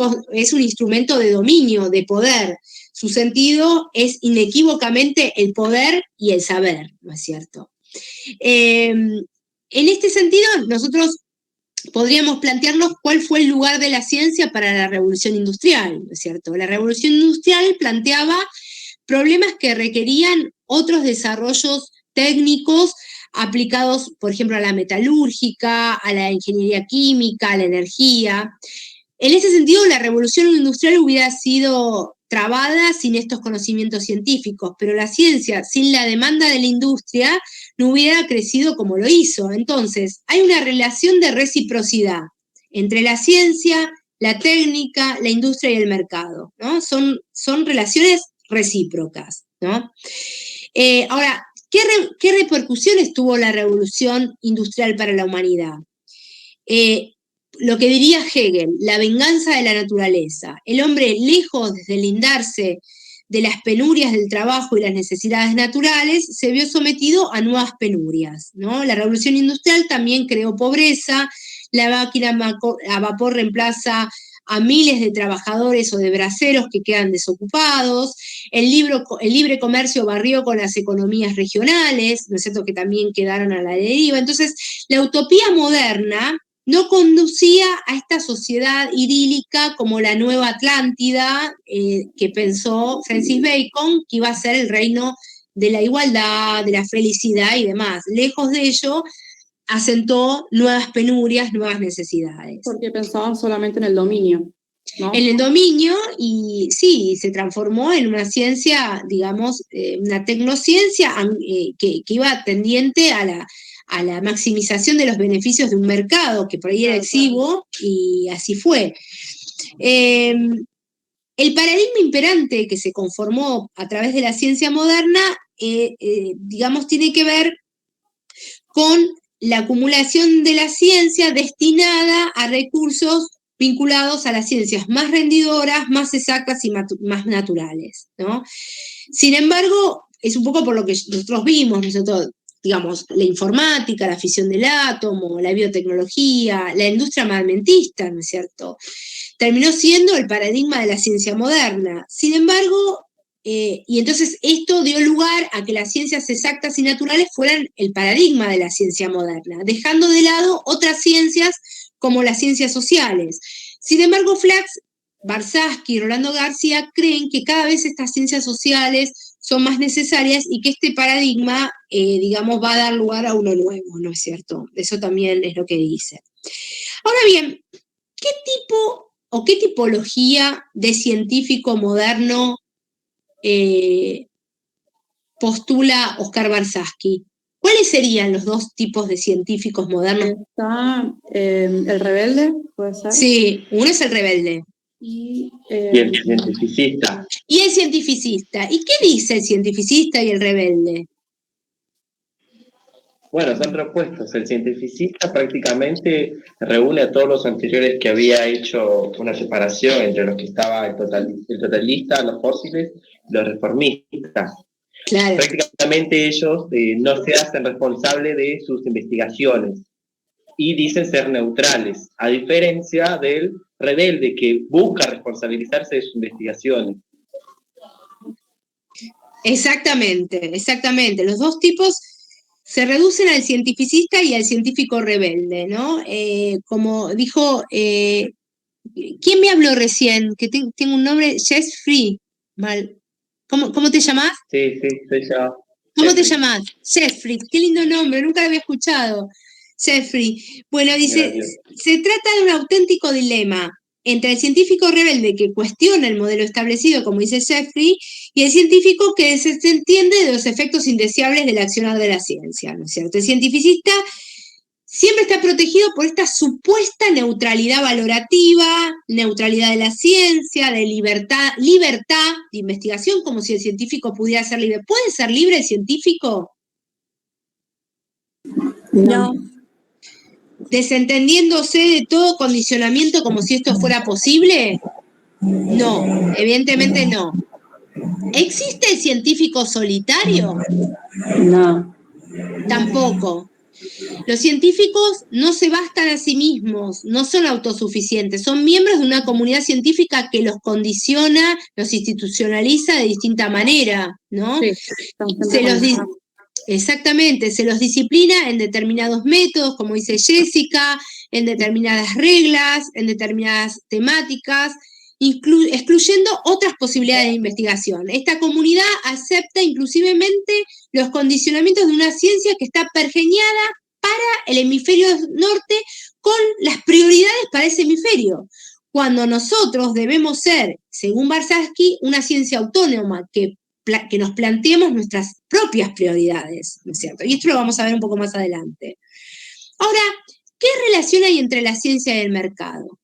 instrumento de dominio, de poder. Su sentido es inequívocamente el poder y el saber, ¿no es cierto? En este sentido, nosotros podríamos plantearnos cuál fue el lugar de la ciencia para la revolución industrial, ¿no es cierto? La revolución industrial planteaba problemas que requerían otros desarrollos técnicos aplicados, por ejemplo, a la metalúrgica, a la ingeniería química, a la energía. En ese sentido, la revolución industrial hubiera sido trabada sin estos conocimientos científicos, pero la ciencia, sin la demanda de la industria, no hubiera crecido como lo hizo. Entonces, hay una relación de reciprocidad entre la ciencia, la técnica, la industria y el mercado, ¿no? Son relaciones recíprocas, ¿no? Ahora, ¿qué repercusiones tuvo la revolución industrial para la humanidad? Lo que diría Hegel, la venganza de la naturaleza. El hombre, lejos de deslindarse de las penurias del trabajo y las necesidades naturales, se vio sometido a nuevas penurias, ¿no? La revolución industrial también creó pobreza, la máquina a vapor reemplaza a miles de trabajadores o de braceros que quedan desocupados, el libre comercio barrió con las economías regionales, ¿no es cierto?, que también quedaron a la deriva. Entonces, la utopía moderna no conducía a esta sociedad idílica como la Nueva Atlántida, que pensó Francis Bacon, que iba a ser el reino de la igualdad, de la felicidad y demás. Lejos de ello, asentó nuevas penurias, nuevas necesidades. Porque pensaban solamente en el dominio, ¿no? En el dominio, y sí, se transformó en una ciencia, digamos, una tecnociencia que iba tendiente a la maximización de los beneficios de un mercado, que por ahí era exiguo, y así fue. El paradigma imperante que se conformó a través de la ciencia moderna, digamos, tiene que ver con la acumulación de la ciencia destinada a recursos vinculados a las ciencias más rendidoras, más exactas y más naturales, ¿no? Sin embargo, es un poco por lo que nosotros vimos, nosotros, digamos, la informática, la fisión del átomo, la biotecnología, la industria armamentista, ¿no es cierto?, terminó siendo el paradigma de la ciencia moderna. Sin embargo, y entonces esto dio lugar a que las ciencias exactas y naturales fueran el paradigma de la ciencia moderna, dejando de lado otras ciencias como las ciencias sociales. Sin embargo, Flax, Barsaski y Rolando García creen que cada vez estas ciencias sociales son más necesarias y que este paradigma, digamos, va a dar lugar a uno nuevo, ¿no es cierto? Eso también es lo que dice. Ahora bien, ¿qué tipo o qué tipología de científico moderno postula Oscar Barsaski? ¿Cuáles serían los dos tipos de científicos modernos? Está el rebelde, puede ser. Sí, uno es el rebelde. Y el cientificista. Y el cientificista. ¿Y qué dice el cientificista y el rebelde? Bueno, son repuestos. El cientificista prácticamente reúne a todos los anteriores que había hecho una separación entre los que estaba el totalista, los fósiles y los reformistas. Claro. Prácticamente ellos no se hacen responsables de sus investigaciones y dicen ser neutrales, a diferencia del rebelde que busca responsabilizarse de sus investigaciones. Exactamente, exactamente. Los dos tipos se reducen al cientificista y al científico rebelde, ¿no? Como dijo, ¿quién me habló recién? Que tengo un nombre, Jess Free. Mal. ¿Cómo te llamás? Sí, soy yo. ¿Cómo te Jeffrey. llamás? Jeffrey, qué lindo nombre, nunca lo había escuchado. Jeffrey. Bueno, dice, Gracias. se trata de un auténtico dilema entre el científico rebelde que cuestiona el modelo establecido, como dice Jeffrey, y el científico que se entiende de los efectos indeseables del accionar de la ciencia, ¿no es cierto? El cientificista siempre está protegido por esta supuesta neutralidad valorativa, neutralidad de la ciencia, de libertad de investigación, como si el científico pudiera ser libre. ¿Puede ser libre el científico? No. ¿Desentendiéndose de todo condicionamiento como si esto fuera posible? No, evidentemente no. ¿Existe el científico solitario? No. Tampoco. Los científicos no se bastan a sí mismos, no son autosuficientes, son miembros de una comunidad científica que los condiciona, los institucionaliza de distinta manera, ¿no? Sí, Exactamente, se los disciplina en determinados métodos, como dice Jessica, en determinadas reglas, en determinadas temáticas, excluyendo otras posibilidades de investigación. Esta comunidad acepta inclusivemente los condicionamientos de una ciencia que está pergeñada para el hemisferio norte con las prioridades para ese hemisferio. Cuando nosotros debemos ser, según Barsatsky, una ciencia autónoma que nos planteemos nuestras propias prioridades, ¿no es cierto? Y esto lo vamos a ver un poco más adelante. Ahora, ¿qué relación hay entre la ciencia y el mercado?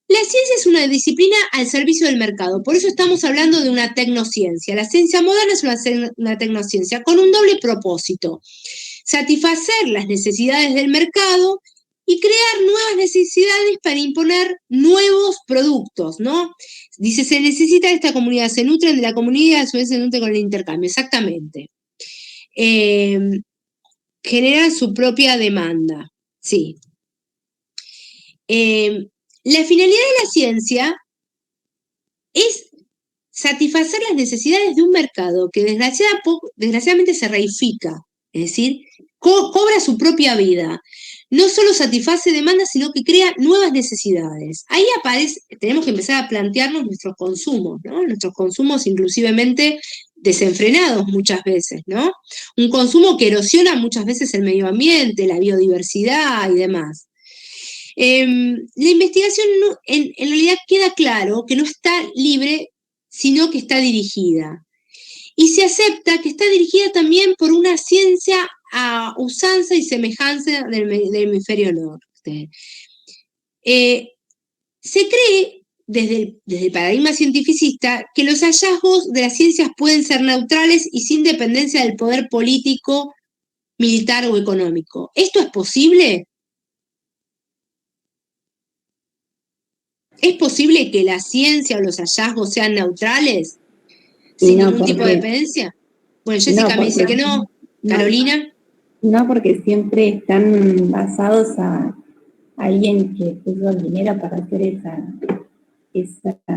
La ciencia es una disciplina al servicio del mercado, por eso estamos hablando de una tecnociencia. La ciencia moderna es una tecnociencia con un doble propósito: satisfacer las necesidades del mercado y crear nuevas necesidades para imponer nuevos productos, ¿no? Dice, se necesita de esta comunidad, se nutren de la comunidad, a su vez se nutren con el intercambio, exactamente. Generan su propia demanda, sí. La finalidad de la ciencia es satisfacer las necesidades de un mercado que desgraciadamente se reifica, es decir, cobra su propia vida. No solo satisface demandas, sino que crea nuevas necesidades. Ahí tenemos que empezar a plantearnos nuestros consumos, ¿no? Nuestros consumos inclusivemente desenfrenados muchas veces, ¿no? Un consumo que erosiona muchas veces el medio ambiente, la biodiversidad y demás. La investigación en realidad queda claro que no está libre, sino que está dirigida. Y se acepta que está dirigida también por una ciencia a usanza y semejanza del hemisferio norte. Se cree, desde el paradigma cientificista, que los hallazgos de las ciencias pueden ser neutrales y sin dependencia del poder político, militar o económico. ¿Esto es posible? ¿Es posible que la ciencia o los hallazgos sean neutrales? ¿Sin ningún tipo de dependencia? Bueno, Jessica me dice que no. ¿Carolina? No, porque siempre están basados a alguien que puso el dinero para hacer esa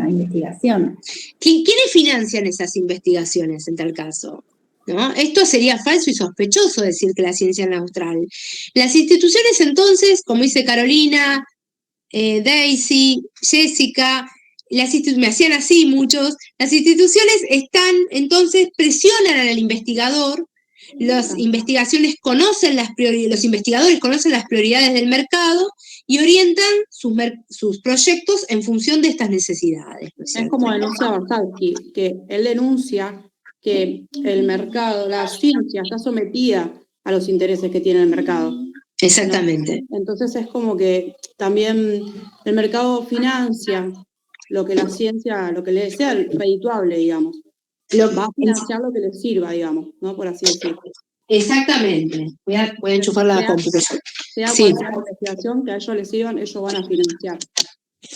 investigación. ¿Quiénes financian esas investigaciones en tal caso? ¿No? Esto sería falso y sospechoso decir que la ciencia es neutral. Las instituciones entonces, como dice Carolina, Daisy, Jessica, me hacían así muchos, las instituciones entonces presionan al investigador, los investigadores conocen las prioridades del mercado y orientan sus proyectos en función de estas necesidades, ¿no es cierto? Es como denuncia Barsatsky, que él denuncia que el mercado, la ciencia está sometida a los intereses que tiene el mercado. Exactamente. ¿No? Entonces es como que también el mercado financia lo que la ciencia, lo que le sea redituable, digamos. Va a financiar lo que le sirva, digamos, ¿no? Por así decirlo. Exactamente. Voy a enchufar la computadora. Sea cual sea la investigación que a ellos les sirvan, ellos van a financiar.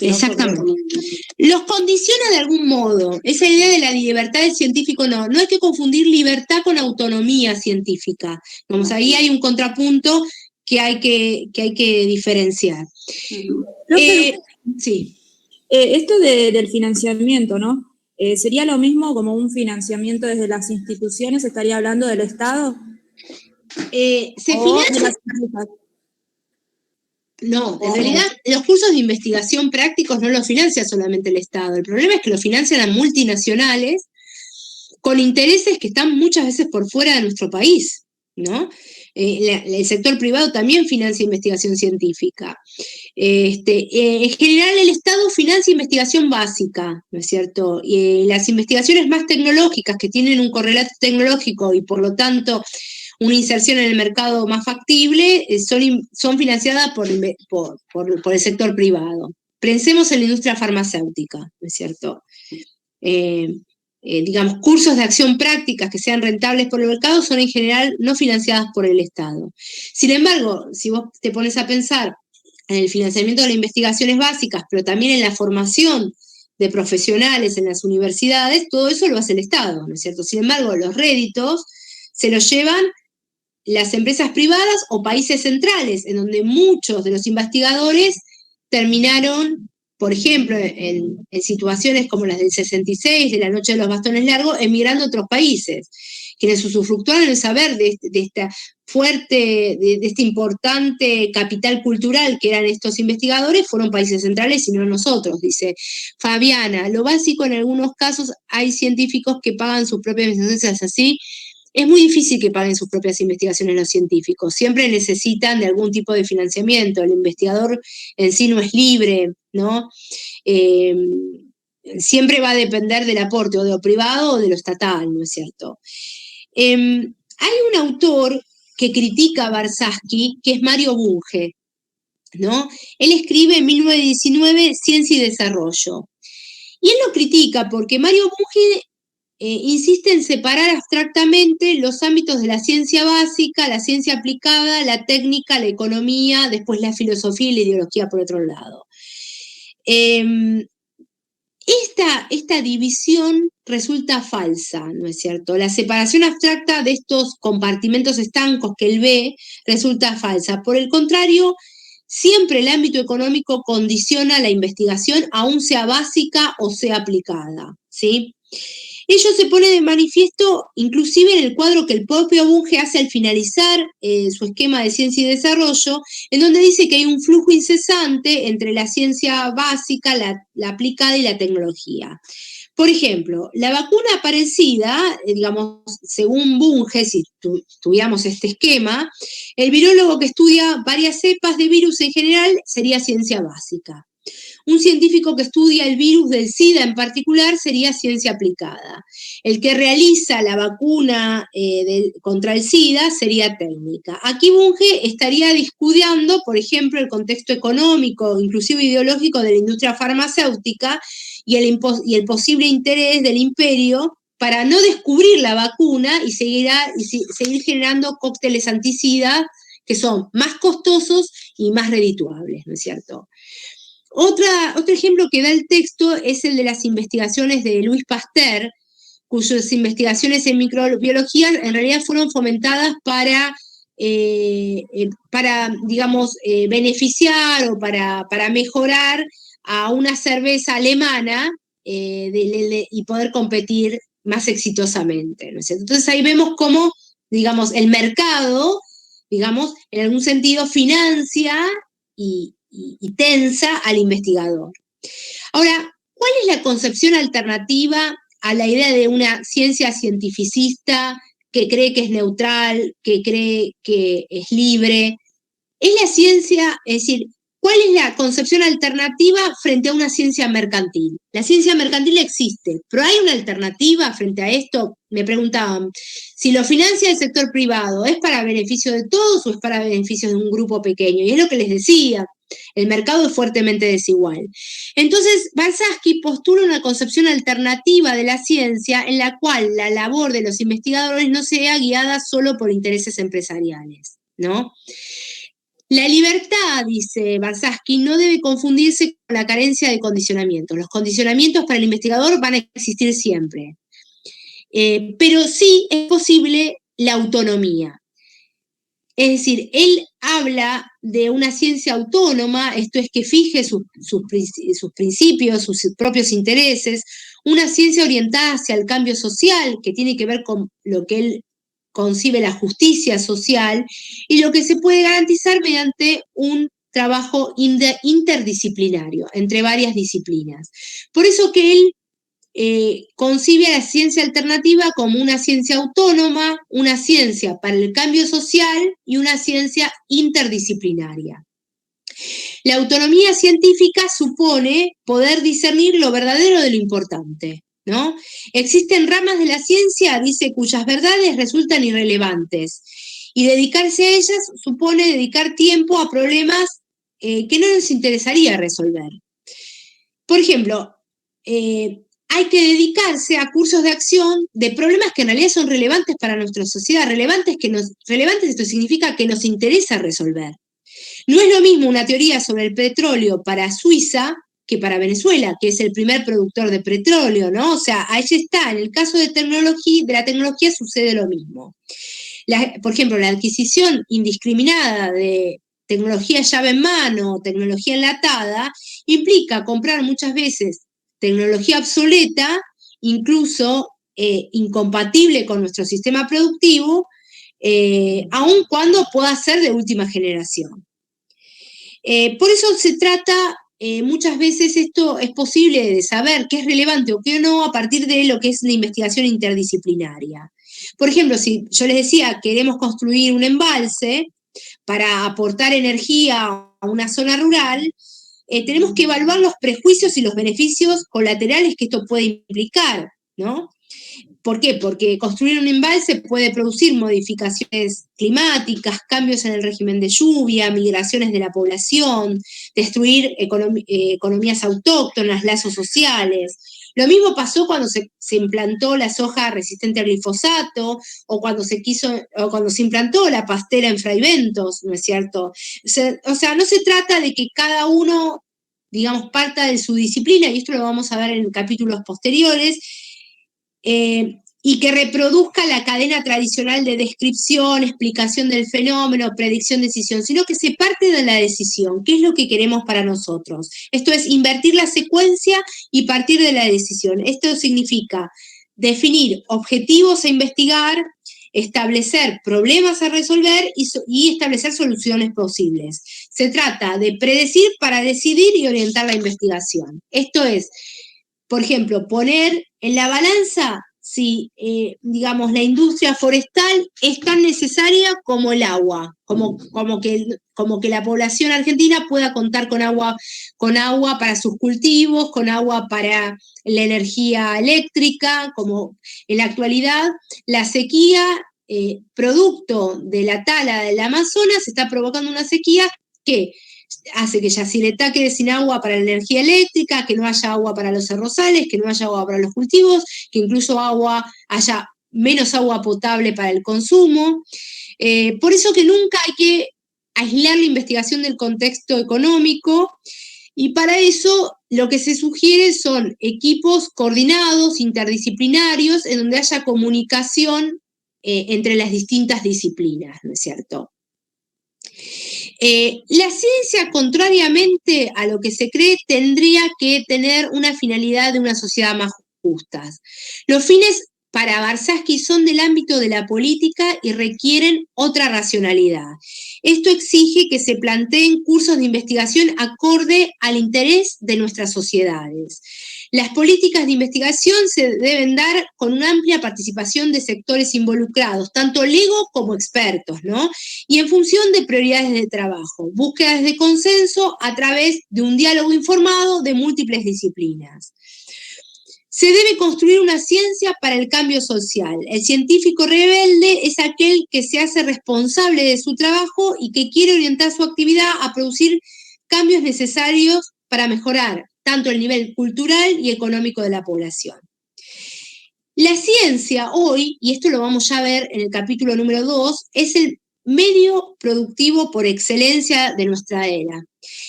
Exactamente. Los condiciona de algún modo. Esa idea de la libertad del científico no hay que confundir libertad con autonomía científica. Vamos, ahí hay un contrapunto que hay que diferenciar. Sí. Esto del financiamiento, ¿no? ¿Sería lo mismo como un financiamiento desde las instituciones? ¿Estaría hablando del Estado? Se financia. No, en realidad los cursos de investigación prácticos no los financia solamente el Estado. El problema es que los financian a multinacionales con intereses que están muchas veces por fuera de nuestro país, ¿no? El sector privado también financia investigación científica. En general el Estado financia investigación básica, ¿no es cierto? Las investigaciones más tecnológicas que tienen un correlato tecnológico y por lo tanto una inserción en el mercado más factible, son financiadas por el sector privado. Pensemos en la industria farmacéutica, ¿no es cierto? Digamos, cursos de acción prácticas que sean rentables por el mercado son en general no financiadas por el Estado. Sin embargo, si vos te pones a pensar en el financiamiento de las investigaciones básicas, pero también en la formación de profesionales en las universidades, todo eso lo hace el Estado, ¿no es cierto? Sin embargo, los réditos se los llevan las empresas privadas o países centrales, en donde muchos de los investigadores terminaron, por ejemplo, en situaciones como las del 66, de la Noche de los Bastones Largos, emigrando a otros países, quienes usufructuaron el saber de este importante capital cultural que eran estos investigadores, fueron países centrales y no nosotros, dice Fabiana. Lo básico, en algunos casos hay científicos que pagan sus propias investigaciones así. Es muy difícil que paguen sus propias investigaciones los científicos, siempre necesitan de algún tipo de financiamiento, el investigador en sí no es libre, ¿no? Siempre va a depender del aporte o de lo privado o de lo estatal, ¿no es cierto? Hay un autor que critica a Warshawski, que es Mario Bunge, ¿no? Él escribe en 1919 Ciencia y Desarrollo, y él lo critica porque Mario Bunge insiste en separar abstractamente los ámbitos de la ciencia básica, la ciencia aplicada, la técnica, la economía, después la filosofía y la ideología por otro lado. Esta división resulta falsa, ¿no es cierto? La separación abstracta de estos compartimentos estancos que él ve resulta falsa. Por el contrario, siempre el ámbito económico condiciona la investigación, aun sea básica o sea aplicada, ¿sí? Ello se pone de manifiesto inclusive en el cuadro que el propio Bunge hace al finalizar su esquema de ciencia y desarrollo, en donde dice que hay un flujo incesante entre la ciencia básica, la aplicada y la tecnología. Por ejemplo, la vacuna parecida, digamos, según Bunge, si tuviéramos este esquema, el virólogo que estudia varias cepas de virus en general sería ciencia básica. Un científico que estudia el virus del SIDA en particular sería ciencia aplicada. El que realiza la vacuna contra el SIDA sería técnica. Aquí Bunge estaría discutiendo, por ejemplo, el contexto económico, inclusive ideológico de la industria farmacéutica y el posible interés del imperio para no descubrir la vacuna y seguir generando cócteles anticidas que son más costosos y más redituables, ¿no es cierto? Otro ejemplo que da el texto es el de las investigaciones de Louis Pasteur, cuyas investigaciones en microbiología en realidad fueron fomentadas para digamos, beneficiar o para mejorar a una cerveza alemana y poder competir más exitosamente, ¿no es cierto? Entonces ahí vemos cómo, digamos, el mercado, digamos, en algún sentido financia y tensa al investigador. Ahora, ¿cuál es la concepción alternativa a la idea de una ciencia cientificista que cree que es neutral, que cree que es libre? Es la ciencia, es decir, ¿cuál es la concepción alternativa frente a una ciencia mercantil? La ciencia mercantil existe, pero ¿hay una alternativa frente a esto? Me preguntaban, si lo financia el sector privado, ¿es para beneficio de todos o es para beneficio de un grupo pequeño? Y es lo que les decía, el mercado es fuertemente desigual. Entonces, Warshawski postula una concepción alternativa de la ciencia en la cual la labor de los investigadores no sea guiada solo por intereses empresariales, ¿no? La libertad, dice Warshawski, no debe confundirse con la carencia de condicionamientos. Los condicionamientos para el investigador van a existir siempre. Pero sí es posible la autonomía. Es decir, él habla de una ciencia autónoma, esto es que fije sus principios, sus propios intereses, una ciencia orientada hacia el cambio social, que tiene que ver con lo que él concibe la justicia social, y lo que se puede garantizar mediante un trabajo interdisciplinario, entre varias disciplinas. Por eso que él concibe a la ciencia alternativa como una ciencia autónoma, una ciencia para el cambio social y una ciencia interdisciplinaria. La autonomía científica supone poder discernir lo verdadero de lo importante, ¿no? Existen ramas de la ciencia, dice, cuyas verdades resultan irrelevantes, y dedicarse a ellas supone dedicar tiempo a problemas que no nos interesaría resolver. Por ejemplo, hay que dedicarse a cursos de acción de problemas que en realidad son relevantes para nuestra sociedad, relevantes esto significa que nos interesa resolver. No es lo mismo una teoría sobre el petróleo para Suiza que para Venezuela, que es el primer productor de petróleo, ¿no? O sea, ahí está, en el caso de la tecnología sucede lo mismo. Por ejemplo, la adquisición indiscriminada de tecnología llave en mano, tecnología enlatada, implica comprar muchas veces tecnología obsoleta, incluso incompatible con nuestro sistema productivo, aun cuando pueda ser de última generación. Por eso se trata, muchas veces esto es posible de saber qué es relevante o qué no a partir de lo que es la investigación interdisciplinaria. Por ejemplo, si yo les decía, queremos construir un embalse para aportar energía a una zona rural, tenemos que evaluar los prejuicios y los beneficios colaterales que esto puede implicar, ¿no? ¿Por qué? Porque construir un embalse puede producir modificaciones climáticas, cambios en el régimen de lluvia, migraciones de la población, destruir economías autóctonas, lazos sociales. Lo mismo pasó cuando se implantó la soja resistente al glifosato o cuando se implantó la pastera en Fray Bentos, ¿no es cierto? O sea, no se trata de que cada uno, digamos, parta de su disciplina, y esto lo vamos a ver en capítulos posteriores, y que reproduzca la cadena tradicional de descripción, explicación del fenómeno, predicción, decisión, sino que se parte de la decisión, qué es lo que queremos para nosotros. Esto es invertir la secuencia y partir de la decisión. Esto significa definir objetivos a investigar, establecer problemas a resolver y establecer soluciones posibles. Se trata de predecir para decidir y orientar la investigación. Esto es, por ejemplo, poner en la balanza si, digamos, la industria forestal es tan necesaria como el agua, como que la población argentina pueda contar con agua para sus cultivos, con agua para la energía eléctrica, como en la actualidad la sequía, producto de la tala del Amazonas, está provocando una sequía que hace que Yacyretá quede sin agua para la energía eléctrica, que no haya agua para los arrozales, que no haya agua para los cultivos, que incluso haya menos agua potable para el consumo. Por eso que nunca hay que aislar la investigación del contexto económico, y para eso lo que se sugiere son equipos coordinados, interdisciplinarios, en donde haya comunicación entre las distintas disciplinas, ¿no es cierto? La ciencia, contrariamente a lo que se cree, tendría que tener una finalidad de una sociedad más justa. Los fines para Warshawski son del ámbito de la política y requieren otra racionalidad. Esto exige que se planteen cursos de investigación acorde al interés de nuestras sociedades. Las políticas de investigación se deben dar con una amplia participación de sectores involucrados, tanto legos como expertos, ¿no? Y en función de prioridades de trabajo, búsquedas de consenso a través de un diálogo informado de múltiples disciplinas. Se debe construir una ciencia para el cambio social. El científico rebelde es aquel que se hace responsable de su trabajo y que quiere orientar su actividad a producir cambios necesarios para mejorar tanto el nivel cultural y económico de la población. La ciencia hoy, y esto lo vamos ya a ver en el capítulo número 2, es el medio productivo por excelencia de nuestra era.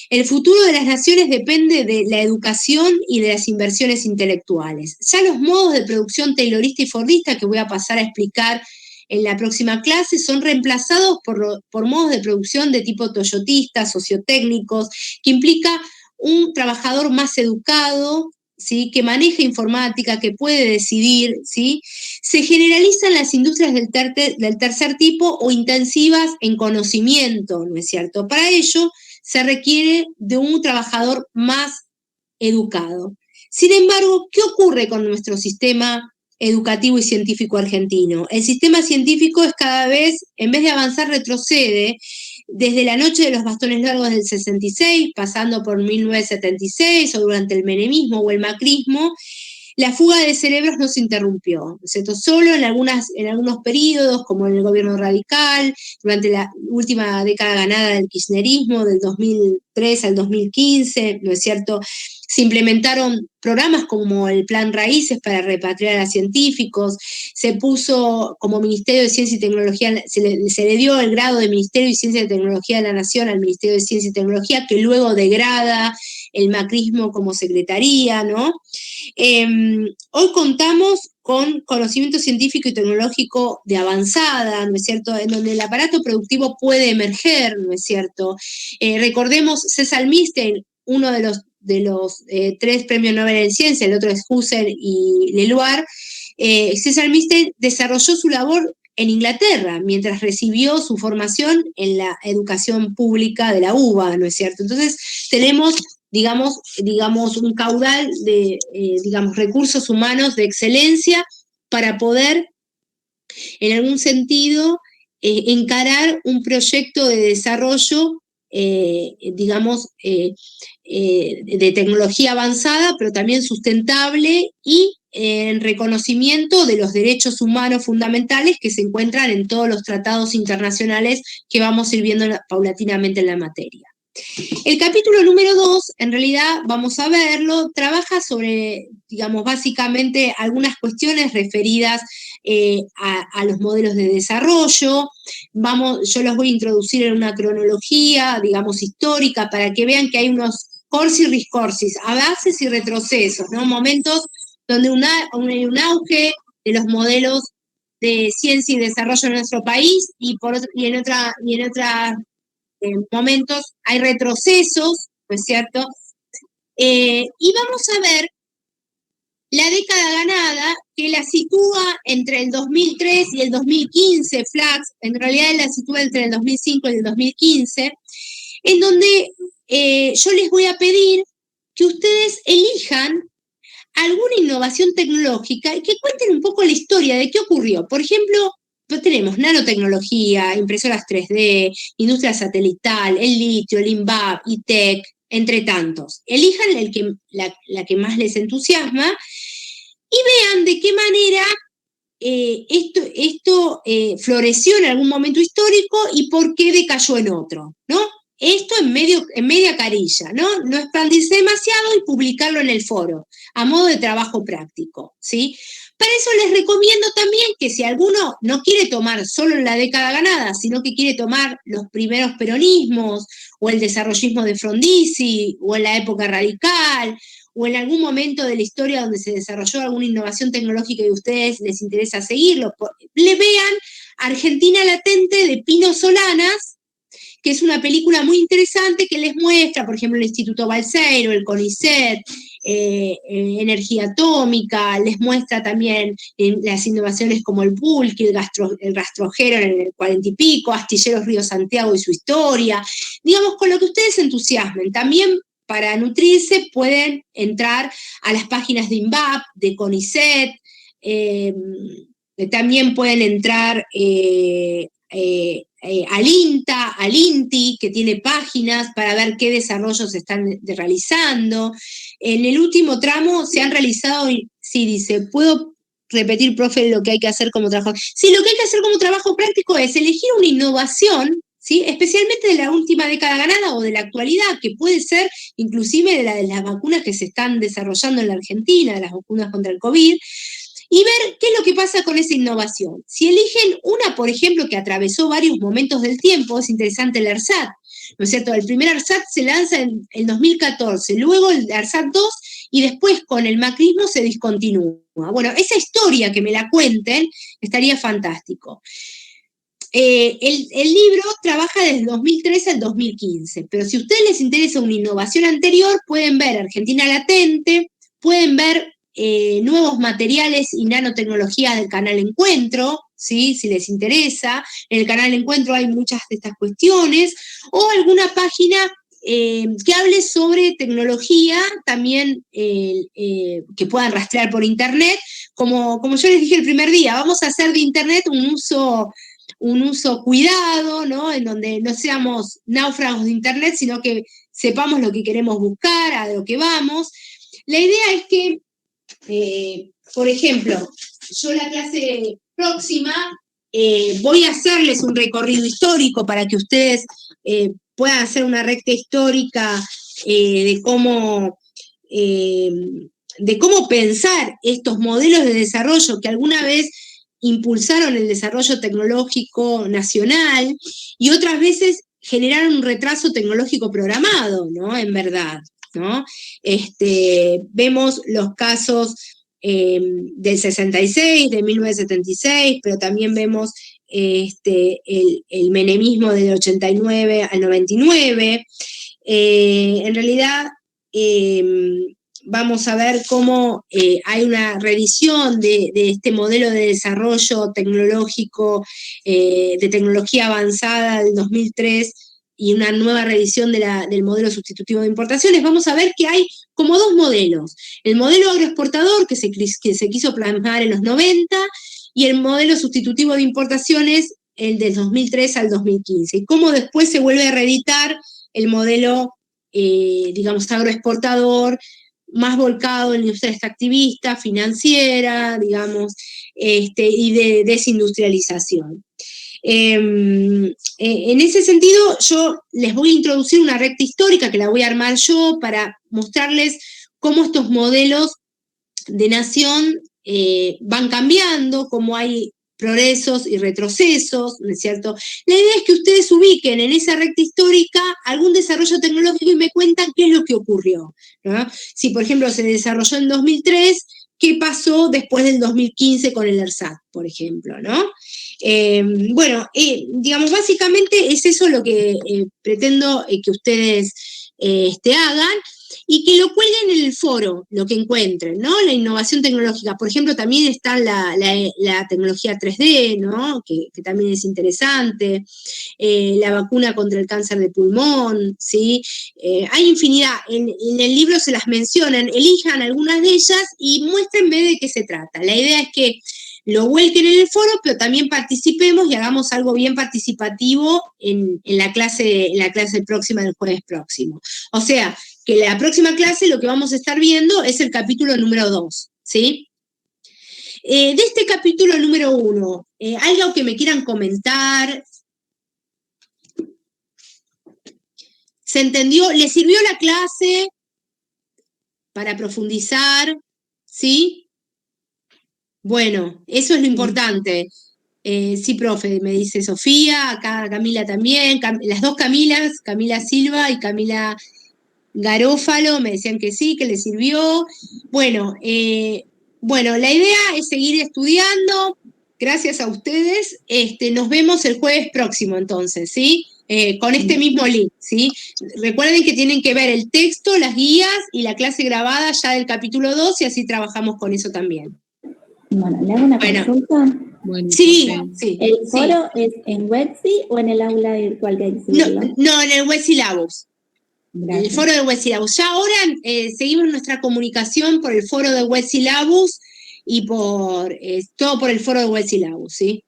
El futuro de las naciones depende de la educación y de las inversiones intelectuales. Ya los modos de producción taylorista y fordista, que voy a pasar a explicar en la próxima clase, son reemplazados por modos de producción de tipo toyotista, sociotécnicos, que implica un trabajador más educado, ¿sí?, que maneja informática, que puede decidir, ¿sí? Se generalizan las industrias del tercer tipo o intensivas en conocimiento, ¿no es cierto? Para ello se requiere de un trabajador más educado. Sin embargo, ¿qué ocurre con nuestro sistema educativo y científico argentino? El sistema científico es cada vez, en vez de avanzar, retrocede. Desde la noche de los bastones largos del 66, pasando por 1976 o durante el menemismo o el macrismo, la fuga de cerebros no se interrumpió, ¿cierto? Solo en algunos periodos, como en el gobierno radical, durante la última década ganada del kirchnerismo, del 2003 al 2015, ¿no es cierto?, se implementaron programas como el Plan Raíces para repatriar a científicos, se puso como Ministerio de Ciencia y Tecnología, se le dio el grado de Ministerio de Ciencia y Tecnología de la Nación al Ministerio de Ciencia y Tecnología, que luego degrada el macrismo como secretaría, ¿no? Hoy contamos con conocimiento científico y tecnológico de avanzada, ¿no es cierto?, en donde el aparato productivo puede emerger, ¿no es cierto? Recordemos Cecil Milstein, uno de los 3 premios Nobel en ciencia, el otro es Husserl y Leloir. Cecil Milstein desarrolló su labor en Inglaterra, mientras recibió su formación en la educación pública de la UBA, ¿no es cierto? Entonces tenemos, digamos un caudal de, recursos humanos de excelencia para poder, en algún sentido, encarar un proyecto de desarrollo, de tecnología avanzada, pero también sustentable y en reconocimiento de los derechos humanos fundamentales que se encuentran en todos los tratados internacionales que vamos a ir viendo paulatinamente en la materia. El capítulo número 2, en realidad, vamos a verlo, trabaja sobre, básicamente algunas cuestiones referidas a los modelos de desarrollo. Yo los voy a introducir en una cronología, histórica, para que vean que hay unos corsis y riscorsis, avances y retrocesos, ¿no? Momentos donde hay un auge de los modelos de ciencia y desarrollo en nuestro país y en otros momentos hay retrocesos, ¿no es cierto? Y vamos a ver la década ganada, que la sitúa entre el 2003 y el 2015, Flax, en realidad la sitúa entre el 2005 y el 2015, en donde yo les voy a pedir que ustedes elijan alguna innovación tecnológica y que cuenten un poco la historia de qué ocurrió. Por ejemplo, tenemos nanotecnología, impresoras 3D, industria satelital, el litio, el INVAP, ITEC, entre tantos. Elijan la que más les entusiasma y vean de qué manera esto floreció en algún momento histórico y por qué decayó en otro, ¿no? Esto en media carilla, ¿no? No expandirse demasiado y publicarlo en el foro, a modo de trabajo práctico, ¿sí? Para eso les recomiendo también que si alguno no quiere tomar solo en la década ganada, sino que quiere tomar los primeros peronismos, o el desarrollismo de Frondizi, o en la época radical, o en algún momento de la historia donde se desarrolló alguna innovación tecnológica y a ustedes les interesa seguirlo, le vean Argentina Latente de Pino Solanas, que es una película muy interesante que les muestra, por ejemplo, el Instituto Balseiro, el CONICET, energía atómica, les muestra también las innovaciones como el Bulky, el rastrojero en el 40 y pico, Astilleros Río Santiago y su historia, con lo que ustedes se entusiasmen. También para nutrirse pueden entrar a las páginas de INVAP, de CONICET, también pueden entrar al INTA, al INTI, que tiene páginas para ver qué desarrollos se están realizando. En el último tramo se han realizado, sí, dice, ¿puedo repetir, profe, lo que hay que hacer como trabajo? Sí, lo que hay que hacer como trabajo práctico es elegir una innovación, ¿sí? Especialmente de la última década ganada o de la actualidad, que puede ser inclusive de las vacunas que se están desarrollando en la Argentina, de las vacunas contra el COVID, y ver qué es lo que pasa con esa innovación. Si eligen una, por ejemplo, que atravesó varios momentos del tiempo, es interesante el ARSAT, ¿no es cierto? El primer ARSAT se lanza en el 2014, luego el ARSAT 2, y después con el macrismo se discontinúa. Bueno, esa historia que me la cuenten estaría fantástico. El libro trabaja desde el 2013 al 2015, pero si a ustedes les interesa una innovación anterior, pueden ver Argentina Latente, pueden ver nuevos materiales y nanotecnologías del canal Encuentro, ¿sí? Si les interesa. En el canal Encuentro hay muchas de estas cuestiones, o alguna página que hable sobre tecnología, también que puedan rastrear por internet, como yo les dije el primer día, vamos a hacer de internet un uso cuidado, ¿no? En donde no seamos náufragos de internet, sino que sepamos lo que queremos buscar, a lo que vamos. La idea es que, por ejemplo, yo la clase próxima voy a hacerles un recorrido histórico para que ustedes puedan hacer una recta histórica de cómo pensar estos modelos de desarrollo que alguna vez impulsaron el desarrollo tecnológico nacional y otras veces generaron un retraso tecnológico programado, ¿no? En verdad, ¿no? Vemos los casos del 66, de 1976, pero también vemos el menemismo del 89 al 99. En realidad, vamos a ver cómo hay una revisión de este modelo de desarrollo tecnológico, de tecnología avanzada del 2003, y una nueva revisión del modelo sustitutivo de importaciones. Vamos a ver que hay como dos modelos. El modelo agroexportador, que se quiso plasmar en los 90, y el modelo sustitutivo de importaciones, el del 2003 al 2015. Y cómo después se vuelve a reeditar el modelo, digamos, agroexportador, más volcado en la industria extractivista, financiera, digamos, y de desindustrialización. En ese sentido, yo les voy a introducir una recta histórica que la voy a armar yo para mostrarles cómo estos modelos de nación van cambiando, cómo hay progresos y retrocesos, ¿no es cierto? La idea es que ustedes ubiquen en esa recta histórica algún desarrollo tecnológico y me cuentan qué es lo que ocurrió, ¿no? Si, por ejemplo, se desarrolló en 2003, ¿qué pasó después del 2015 con el ARSAT, por ejemplo, ¿no? Bueno, digamos, básicamente es eso lo que pretendo que ustedes hagan, y que lo cuelguen en el foro, lo que encuentren, ¿no? La innovación tecnológica. Por ejemplo, también está la tecnología 3D, ¿no? Que también es interesante. La vacuna contra el cáncer de pulmón, ¿sí? Hay infinidad. En el libro se las mencionan. Elijan algunas de ellas y muéstrenme de qué se trata. La idea es que lo vuelquen en el foro, pero también participemos y hagamos algo bien participativo en la clase próxima del jueves próximo. O sea, que la próxima clase lo que vamos a estar viendo es el capítulo número 2, ¿sí? De este capítulo número 1, ¿algo que me quieran comentar? ¿Se entendió? ¿Les sirvió la clase para profundizar? ¿Sí? Bueno, eso es lo importante. Sí, profe, me dice Sofía, acá Camila también, las dos Camilas, Camila Silva y Camila Garófalo, me decían que sí, que les sirvió. Bueno, la idea es seguir estudiando, gracias a ustedes. Nos vemos el jueves próximo entonces, ¿sí? Con este mismo link, ¿sí? Recuerden que tienen que ver el texto, las guías y la clase grabada ya del capítulo 2 y así trabajamos con eso también. Bueno, ¿le hago una consulta? Bueno, Sí, sí. ¿El foro es en Websi o en el aula virtual que hay que subirlo? No, en el Websilabus. Gracias. El foro de Websilabus. Ya ahora seguimos nuestra comunicación por el foro de Websilabus y por todo por el foro de Websilabus, ¿sí?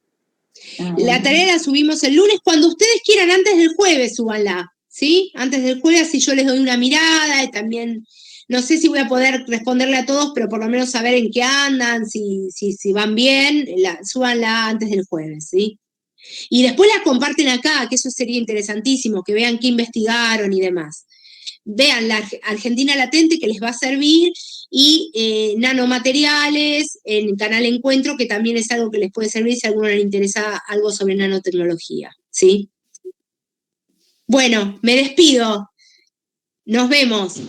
La tarea la subimos el lunes, cuando ustedes quieran, antes del jueves, súbanla, ¿sí? Antes del jueves, así yo les doy una mirada y también, no sé si voy a poder responderle a todos, pero por lo menos saber en qué andan, si van bien, súbanla antes del jueves, ¿sí? Y después la comparten acá, que eso sería interesantísimo, que vean qué investigaron y demás. vean la Argentina Latente, que les va a servir, y nanomateriales en Canal Encuentro, que también es algo que les puede servir si a alguno le interesa algo sobre nanotecnología, ¿sí? Bueno, me despido. Nos vemos.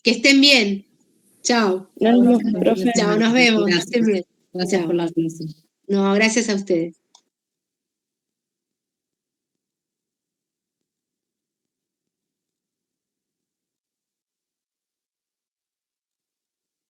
Que estén bien. Chao. Nos vemos, profe. Chao, nos vemos. Que Gracias. estén bien. Gracias Chao. por la clase. No, gracias a ustedes.